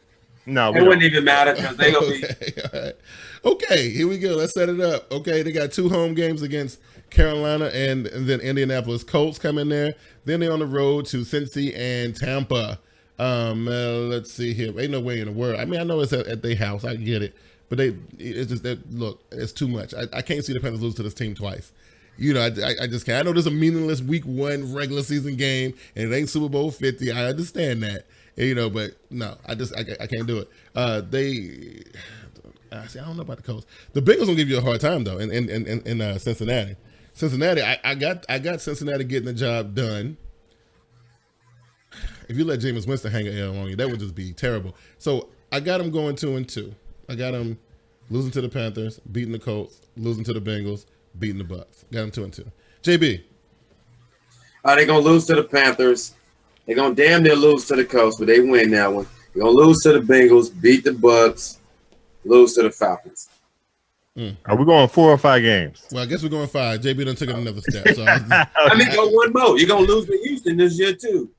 No, It wouldn't even matter because they gonna be. All right. Okay, here we go. Let's set it up. Okay, they got 2 home games against Carolina and then Indianapolis Colts come in there. Then they're on the road to Cincy and Tampa. Let's see here. Ain't no way in the world. I mean, I know it's at their house. I get it. But it's just that, look, it's too much. I can't see the Panthers lose to this team twice. I just can't. I know there's a meaningless week 1 regular season game and it ain't Super Bowl 50. I understand that. But no, I can't do it. I don't know about the Colts. The Bengals gonna give you a hard time though in Cincinnati. Cincinnati, I got Cincinnati getting the job done. If you let Jameis Winston hang an L on you, that would just be terrible. So I got them going 2-2. I got them losing to the Panthers, beating the Colts, losing to the Bengals, beating the Bucks. Got them 2-2. JB. They're gonna lose to the Panthers. They're gonna damn near lose to the Colts, but they win that one. They're gonna lose to the Bengals, beat the Bucks, lose to the Falcons. Are we going 4 or 5 games? Well, I guess we're going 5. JB done took it another step. So Go one more. You're gonna lose to Houston this year too.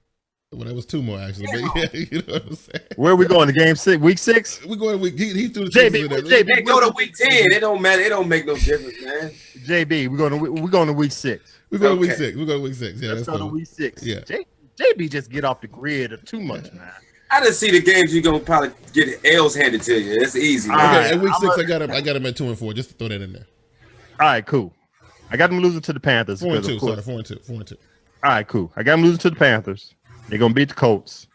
Well, that was 2 more actually. But yeah, you know what I'm saying. Where are we going? The game 6, week 6? We're going to week. He threw the JB, They go to week 10. It don't matter. It don't make no difference, man. JB, we're going to week 6. We're going to week 6. We're going to week 6. Yeah, Let's that's go to cool. week 6. Yeah. JB just get off the grid too much, man. I just see the games you're gonna probably get L's handed to you. It's easy. Man. Okay, right, at week 6, I got him at 2-4. Just to throw that in there. All right, cool. I got them losing to the Panthers. 4-2. Sorry, 4-2. All right, cool. I got them losing to the Panthers. They're gonna beat the Colts.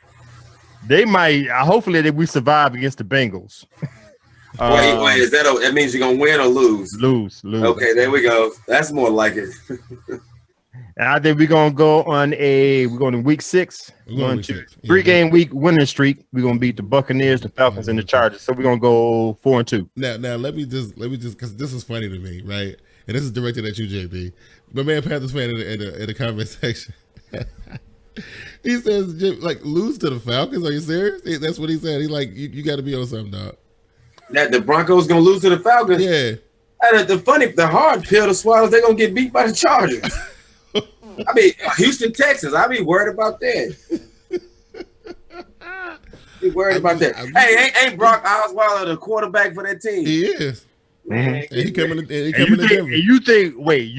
They might. Hopefully, we survive against the Bengals. Wait. Is that means you're gonna win or lose? Lose. Okay, there we go. That's more like it. And I think we're gonna go on we're going to week 6. We're going week 6. 3-game week winning streak. We're gonna beat the Buccaneers, the Falcons, and the Chargers. So we're gonna go 4-2. Now let me just because this is funny to me, right? And this is directed at you, JB. My man Panthers fan in the comment section. He says, like, lose to the Falcons? Are you serious? That's what he said. He's like, you got to be on something, dog. That the Broncos gonna lose to the Falcons? Yeah. And the hard pill to swallow, they're gonna get beat by the Chargers. I mean, Houston, Texas. I be worried about that. Be worried about that. Hey, ain't Brock Osweiler the quarterback for that team? He is. Man, And he coming to Denver. You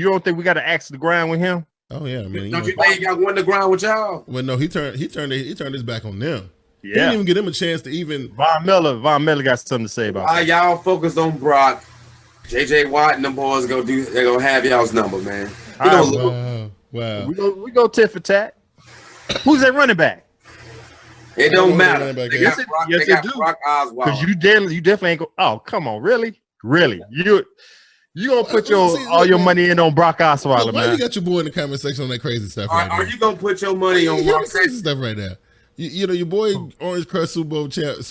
don't think we got to axe the ground with him? Oh yeah, man. Don't you think he got one to ground with y'all? Well, no, he turned his back on them. He Yeah. didn't even get him a chance to even. Von Miller got something to say about that. Y'all focus on Brock. JJ Watt and them boys they're gonna have y'all's number, man. Wow. We go tit for tat. Who's that running back? It don't matter. Running back, They yes, got Brock, yes, they got it do. Brock Osweiler. Because you definitely ain't go. Oh, come on, really? You gonna put all your money in on Brock Osweiler, Look, why man? you got your boy in the comment section on that crazy stuff Are, right now? are you gonna put your money on You're Mark crazy stuff right now. You know your boy Orange Crush Super Bowl 50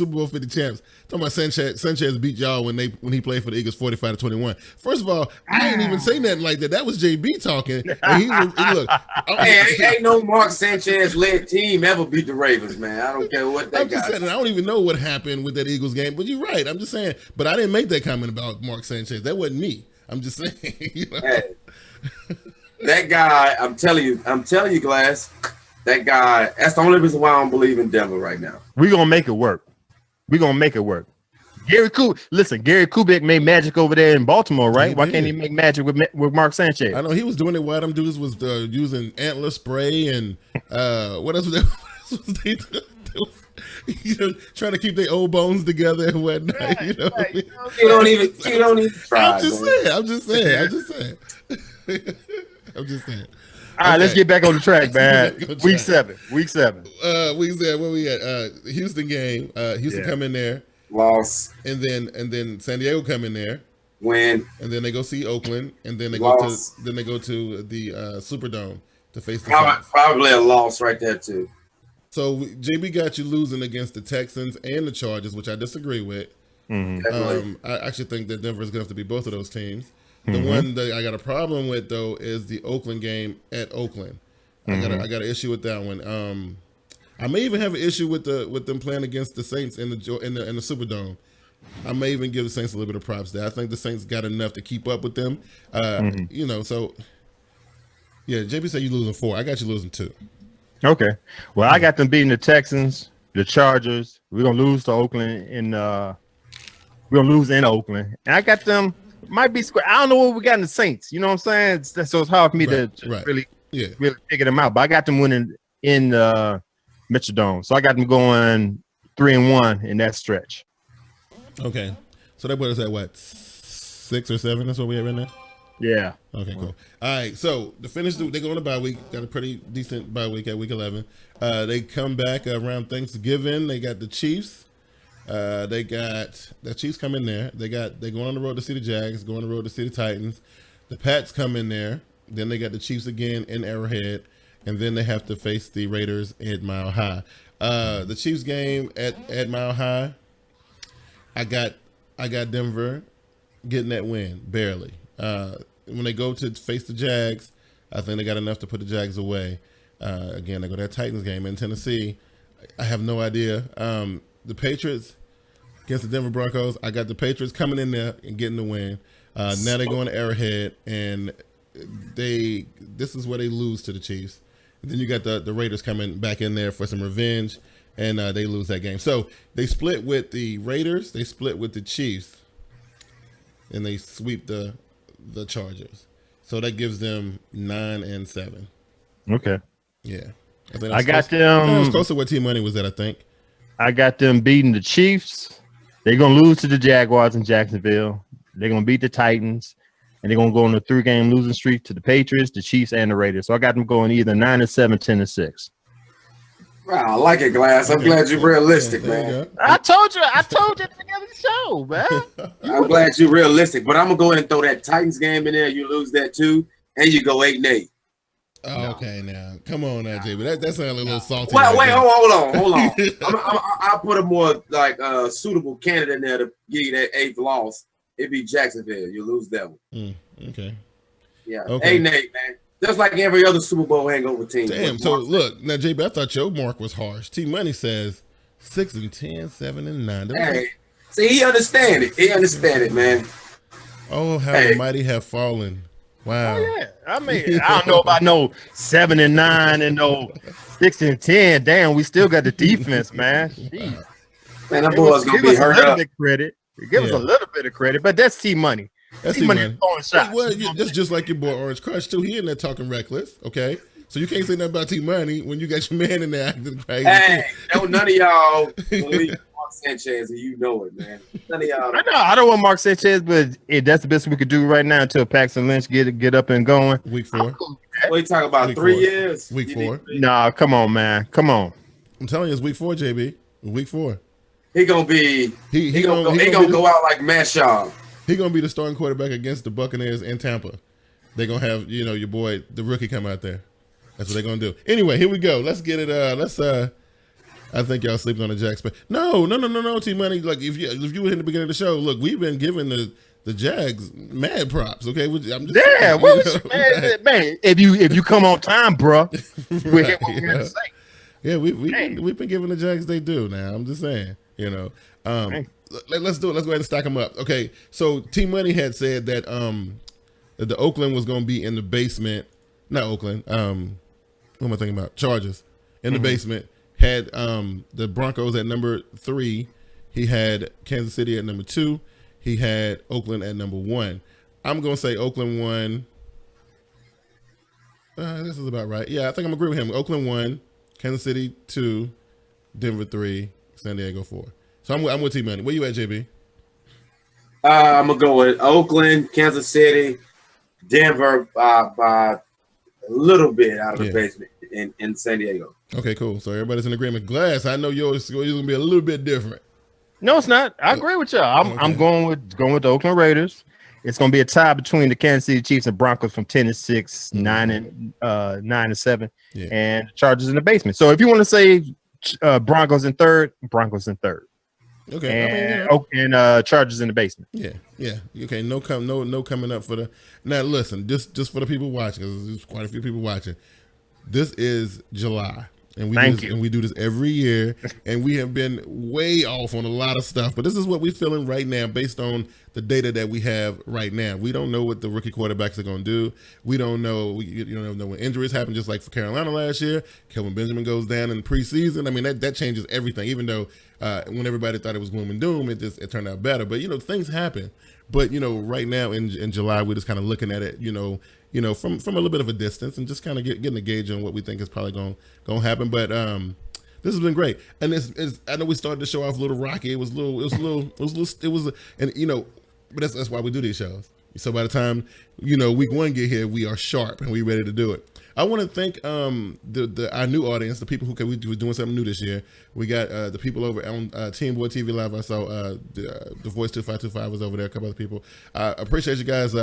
champs. Talking about Sanchez beat y'all when he played for the Eagles 45-21. First of all, I ain't even say nothing like that. That was JB talking. And Ain't no Mark Sanchez led team ever beat the Ravens, man. I don't care what they I'm just got. saying, I don't even know what happened with that Eagles game, but you're right. I'm just saying, but I didn't make that comment about Mark Sanchez. That wasn't me. I'm just saying. You know? Hey. that guy, I'm telling you, Glass, that guy, that's the only reason why I don't believe in Denver right now. We're gonna make it work. Gary Kubiak made magic over there in Baltimore, right? Why can't he make magic with Mark Sanchez? I know he was doing it while them dudes was using antler spray and what else was they doing? Trying to keep their old bones together and whatnot. Right, you don't even try. I'm just saying. All right, let's get back on the track, man. Week seven. Week 7, where we at? Houston game. Houston come in there. Loss. And then San Diego come in there. Win. And then they go see Oakland. And then they loss. go to the Superdome to face the probably a loss right there too. So JB got you losing against the Texans and the Chargers, which I disagree with. I actually think that Denver is going to have to be both of those teams. The one that I got a problem with though is the Oakland game at Oakland. I got an issue with that one. I may even have an issue with them playing against the Saints in the Superdome. I may even give the Saints a little bit of props there. I think the Saints got enough to keep up with them. So yeah, JB said you losing 4. I got you losing 2. Okay. Well, I got them beating the Texans, the Chargers. We're gonna lose to Oakland, and we're gonna lose in Oakland. And I got them. Might be square. I don't know what we got in the Saints. You know what I'm saying? So it's hard for me to really figure them out. But I got them winning in Metrodome. So I got them going 3-1 in that stretch. Okay. So that put us at what? 6 or 7? That's what we have right now? Yeah. Okay, cool. All right. So to finish, they go on a bye week. Got a pretty decent bye week at week 11. They come back around Thanksgiving. They got the Chiefs. They got the Chiefs come in there. They go on the road to see the Jags, go on the road to see the Titans. The Pats come in there. Then they got the Chiefs again in Arrowhead, and then they have to face the Raiders at Mile High. The Chiefs game at Mile High, I got Denver getting that win barely. When they go to face the Jags, I think they got enough to put the Jags away. Again, they go to that Titans game in Tennessee. I have no idea. The Patriots against the Denver Broncos, I got the Patriots coming in there and getting the win. Now they go to Arrowhead, and this is where they lose to the Chiefs. And then you got the Raiders coming back in there for some revenge, and they lose that game. So they split with the Raiders, they split with the Chiefs, and they sweep the Chargers. So that gives them 9-7. Okay. Yeah. I got them. It was close to what Team Money was at, I think. I got them beating the Chiefs. They're going to lose to the Jaguars in Jacksonville. They're going to beat the Titans. And they're going to go on a 3-game losing streak to the Patriots, the Chiefs, and the Raiders. So I got them going either 9-7, 10-6. Wow, I like it, Glass. I'm glad you're realistic, man. I told you at the beginning of the show, man. I'm glad you're realistic, but I'm going to go ahead and throw that Titans game in there. You lose that too, and you go 8-8. Oh, okay, now come on, now, JB. That sounds a little salty. Wait, hold on. I'll put a more suitable candidate in there to give you that 8th loss. It'd be Jacksonville. You lose that one. Okay. Yeah. Okay. 8-8, man. Just like every other Super Bowl hangover team. Damn. So look, now, JB, I thought your mark was harsh. T Money says 6-10, 7-9. Hey, see, he understand it. He understand it, man. Oh, how the mighty have fallen. Wow. Oh, yeah. I mean, I don't know about no 7-9 and no 6-10. Damn, we still got the defense, man. Jeez. Man, that boy's gonna be hurt up. Give us a little bit of credit, but that's T Money. That's T Money throwing shots. Well, that's just like your boy Orange Crush too. He in there talking reckless. Okay, so you can't say nothing about T Money when you got your man in there acting crazy. Hey, no, none of y'all believe Mark Sanchez, and you know it, man. None of y'all. I don't want Mark Sanchez, but that's the best we could do right now until Paxton Lynch get up and going. Week 4. What you talking about? 3 years? Week 4. Nah, come on, man. Come on. I'm telling you, it's week 4, JB. Week 4. He gonna be. He gonna go out like Matt Shaw. He gonna be the starting quarterback against the Buccaneers in Tampa. They're gonna have your boy, the rookie, come out there. That's what they're gonna do. Anyway, here we go. Let's get it. I think y'all sleeping on the Jags. No, T Money. Like if you were in the beginning of the show, look, we've been giving the Jags mad props. Okay, I'm just man. If you come on time, bro, we hit what we're gonna say. Yeah, we've been giving the Jags they do. Now I'm just saying, let's do it. Let's go ahead and stack them up. Okay, so T Money had said that the Oakland was going to be in the basement not Oakland. What am I thinking about? Chargers in the basement. Had the Broncos at number 3. He had Kansas City at number 2. He had Oakland at number 1. I'm gonna say Oakland 1. This is about right. Yeah, I think I'm agree with him. Oakland 1, Kansas City 2, Denver 3, San Diego 4. So I'm with T-Money. Where you at, JB? I'm gonna go with Oakland, Kansas City, Denver by a little bit out of the basement in San Diego. Okay, cool. So everybody's in agreement. Glass, I know yours is gonna be a little bit different. No, it's not. I agree with y'all. I'm going with the Oakland Raiders. It's going to be a tie between the Kansas City Chiefs and Broncos from 10-6, 9-7, and the Chargers in the basement. So if you want to say Broncos in third, Broncos in third. Okay, and Chargers in the basement. Yeah. Okay, no coming up for the. Now listen, just for the people watching, because there's quite a few people watching. This is July. And we do this every year, and we have been way off on a lot of stuff. But this is what we're feeling right now, based on the data that we have right now. We don't know what the rookie quarterbacks are going to do. We don't know. You don't know when injuries happen. Just like for Carolina last year, Kelvin Benjamin goes down in preseason. I mean, that changes everything. Even though when everybody thought it was gloom and doom, it turned out better. But things happen. But right now in July, we're just kind of looking at it. From a little bit of a distance, and just kind of getting a gauge on what we think is probably going to happen. But this has been great, and I know we started the show off a little rocky. But that's why we do these shows. So by the time week 1 get here, we are sharp and we ready to do it. I want to thank our new audience, the people who we're doing something new this year. We got the people over on TeamBoydTV Live. I saw the Voice 2525 was over there. A couple other people. I appreciate you guys.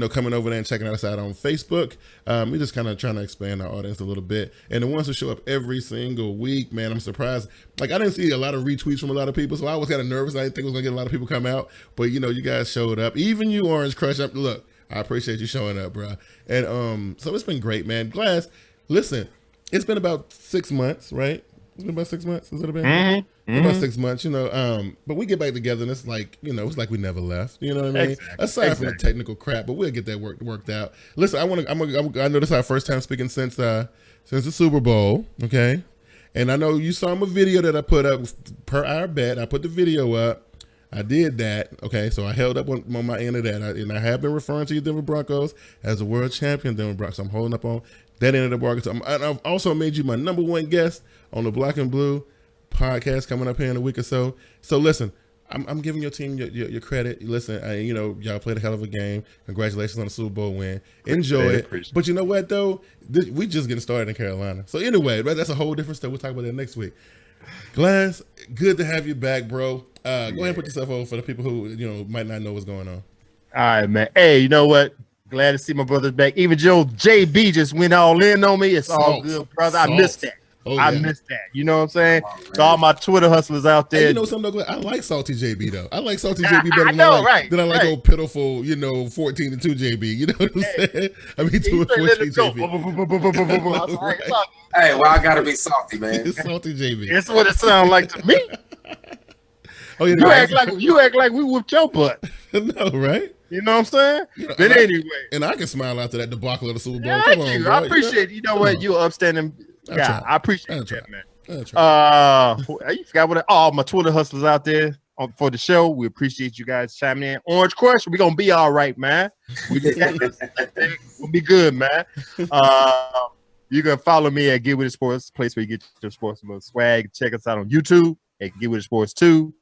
Coming over there and checking us out on Facebook. We're just kind of trying to expand our audience a little bit. And the ones who show up every single week, man, I'm surprised. Like, I didn't see a lot of retweets from a lot of people, so I was kind of nervous. I didn't think I was going to get a lot of people come out. But, you guys showed up. Even you, Orange Crush. Look, I appreciate you showing up, bro. And so it's been great, man. Glass, listen, it's been about 6 months, right? It's been about 6 months. Has it been? About 6 months, but we get back together and it's like, it's like we never left. You know what I mean? Exactly. Aside from the technical crap, but we'll get that worked out. Listen, I know this is our first time speaking since the Super Bowl, okay? And I know you saw my video that I put up per our bet. I put the video up. I did that, okay? So I held up on my end of that, and I have been referring to you Denver Broncos as a world champion Denver Broncos. So I'm holding up on that end of the Broncos. And I've also made you my number 1 guest on the Black and Blue podcast coming up here in a week or so. So listen, I'm giving your team your credit. Listen, y'all played a hell of a game. Congratulations on the Super Bowl win. Enjoy it. But you know what though? We just getting started in Carolina. So anyway, that's a whole different stuff. We'll talk about that next week. Glass, good to have you back, bro. Go ahead and put yourself over for the people who might not know what's going on. All right, man. Hey, you know what? Glad to see my brothers back. Even Joe JB just went all in on me. It's all good, brother. I missed that. Oh, I missed that. You know what I'm saying? So all my Twitter hustlers out there. Hey, you know something though? I like Salty JB though. I like Salty JB better than I like old pitiful, 14-2 JB. You know what I'm saying? I mean, 2-14 JB. Hey, well, I gotta be salty, man. It's Salty JB. That's what it sounds like to me. Oh, yeah, you act like we whooped your butt. No, right? You know what I'm saying? But anyway, and I can smile after that debacle of the Super Bowl. Yeah, Come on, bro. I appreciate it. You know what? You're upstanding guy. I appreciate that, man. You forgot all my Twitter hustlers out there for the show. We appreciate you guys chiming in. Orange Crush, we're gonna be all right, man. We'll be good, man. You can follow me at Get With It Sports, place where you get your sports swag. Check us out on YouTube at Get With It Sports 2.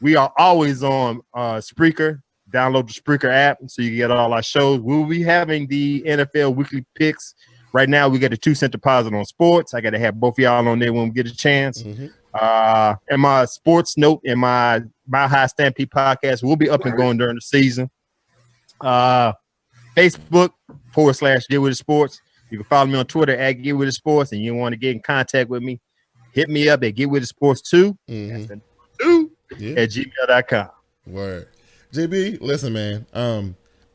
We are always on Spreaker. Download the Spreaker app so you can get all our shows. We'll be having the NFL weekly picks. Right now, we got a 2-cent deposit on sports. I got to have both of y'all on there when we get a chance. And my sports note and my High Stampede podcast will be up and going during the season. Facebook /Get With It Sports. You can follow me on Twitter at Get With It Sports, and you want to get in contact with me, hit me up at Get With It Sports 2. That's the 2 at gmail.com. Word. JB, listen, man.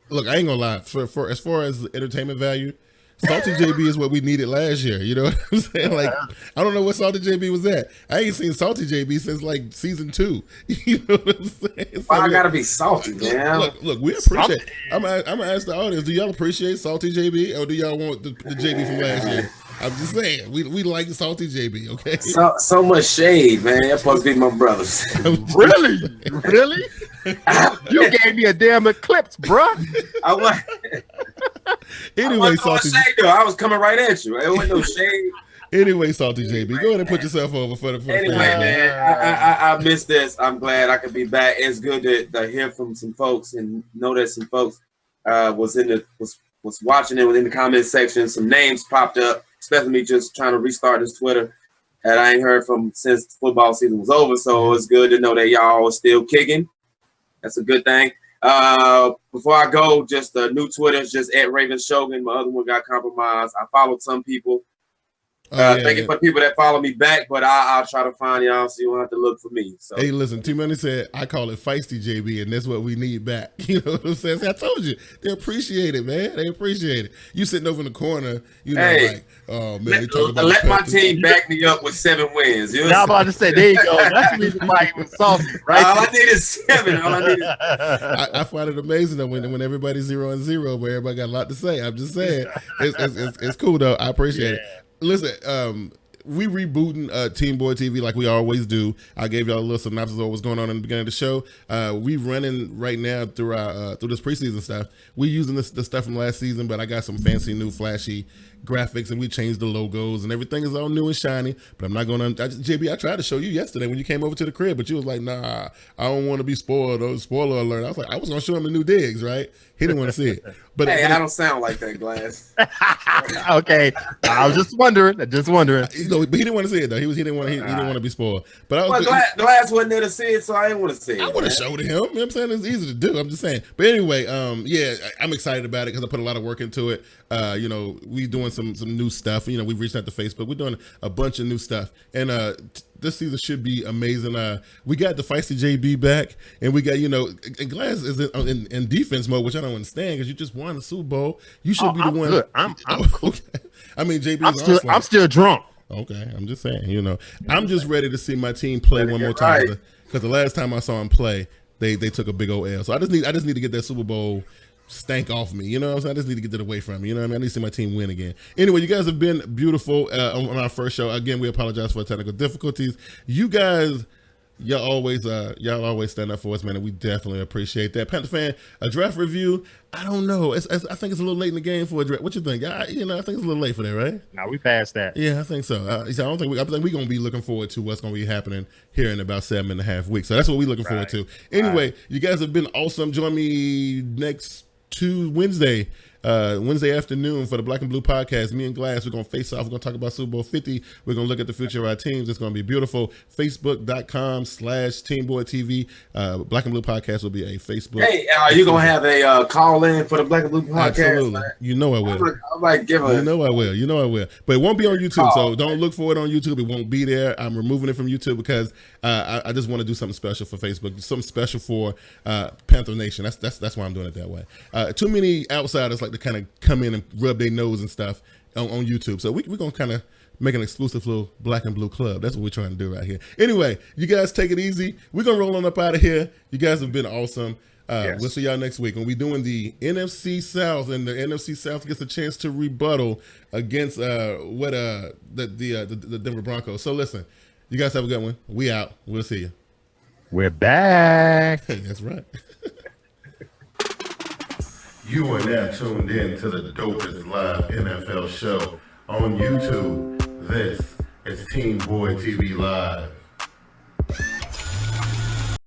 Look, I ain't gonna lie. For as far as entertainment value, Salty JB is what we needed last year. You know what I'm saying? Like, I don't know what Salty JB was at. I ain't seen Salty JB since like season 2. You know what I'm saying? Why I gotta be salty, man? Look, we appreciate. I'm gonna ask the audience: do y'all appreciate Salty JB, or do y'all want the JB from last year? I'm just saying, we like Salty JB, okay? So much shade, man. That's supposed to be my brothers. Really? You gave me a damn eclipse, bruh. Anyway, Salty shade, though. I was coming right at you. There wasn't no shade. Anyway, Salty JB, go ahead and put yourself over for the anyway, man. I missed this. I'm glad I could be back. It's good to hear from some folks and know that some folks was watching it within the comment section. Some names popped up, especially me just trying to restart this Twitter that I ain't heard from since football season was over. So it's good to know that y'all are still kicking. That's a good thing. Before I go, just a new Twitter is just at Raven Shogun. My other one got compromised. I followed some people. Thank you for the people that follow me back, but I'll try to find y'all so you won't have to look for me. So hey, listen, T-Money said I call it feisty JB, and that's what we need back. You know what I'm saying? I told you they appreciate it, man. They appreciate it. You sitting over in the corner, you know, like, oh man, let my team back me up with 7 wins. You know I'm about to say, there you go. That's the reason why he was salty, right? All I need is 7. All I need is. I find it amazing that when everybody's 0-0, but everybody got a lot to say. I'm just saying, it's cool though. I appreciate it. Listen, we rebooting Team Boy TV like we always do. I gave y'all a little synopsis of what's going on in the beginning of the show. We running right now through our through this preseason stuff. We using the stuff from last season, but I got some fancy new flashy graphics, and we changed the logos, and everything is all new and shiny. But I'm not going to. JB, I tried to show you yesterday when you came over to the crib, but you was like, "Nah, I don't want to be spoiled." Oh, spoiler alert! I was like, I was going to show him the new digs, right? He didn't want to see it. But hey, I don't sound like that, Glass. Okay, I was just wondering. You know, but he didn't want to see it though. He didn't want to be spoiled. But I was Glass wasn't there to see it, so I didn't want to see it. I would have showed him. You know what I'm saying? It's easy to do. I'm just saying. But anyway, yeah, I'm excited about it because I put a lot of work into it. You know, we doing some new stuff. You know, we reached out to Facebook. We're doing a bunch of new stuff, and this season should be amazing. We got the feisty JB back, and we got, you know, and Glass is in defense mode, which I don't understand because you just won the Super Bowl. You should be the one. Good. I'm cool. Okay. I mean, JB. I'm still drunk. Okay, I'm just saying. You know, I'm just ready to see my team play one more time because the last time I saw him play, they took a big old L. So I just need to get that Super Bowl stank off me, you know what I'm saying? I just need to get it away from me, you know what I mean? I need to see my team win again. Anyway, you guys have been beautiful on our first show. Again, we apologize for technical difficulties. You guys, y'all always stand up for us, man, and we definitely appreciate that. Panther fan, a draft review, I don't know. I think it's a little late in the game for a draft. What you think? You know, I think it's a little late for that, right? No, we passed that. Yeah, I think so. I think we're going to be looking forward to what's going to be happening here in about 7.5 weeks. So that's what we're looking forward to. Anyway, you guys have been awesome. Join me next Wednesday afternoon for the Black and Blue podcast. Me and Glass, we're going to face off. We're going to talk about Super Bowl 50. We're going to look at the future of our teams. It's going to be beautiful. Facebook.com/TeamBoydTV. Black and Blue podcast will be a Facebook. Hey, are you going to have a call in for the Black and Blue podcast? Absolutely. You know I will. I might give a. You know I will. But it won't be on YouTube, so don't look for it on YouTube. It won't be there. I'm removing it from YouTube because I just want to do something special for Facebook, something special for Panther Nation. That's why I'm doing it that way. Too many outsiders like to kind of come in and rub their nose and stuff on YouTube. So we're going to kind of make an exclusive little Black and Blue club. That's what we're trying to do right here. Anyway, you guys take it easy. We're going to roll on up out of here. You guys have been awesome. Yes. We'll see y'all next week when we're doing the NFC South, and the NFC South gets a chance to rebuttal against the Denver Broncos. So listen, you guys have a good one. We out. We'll see you. We're back. That's right. You are now tuned in to the dopest live NFL show on YouTube. This is Team Boy TV Live.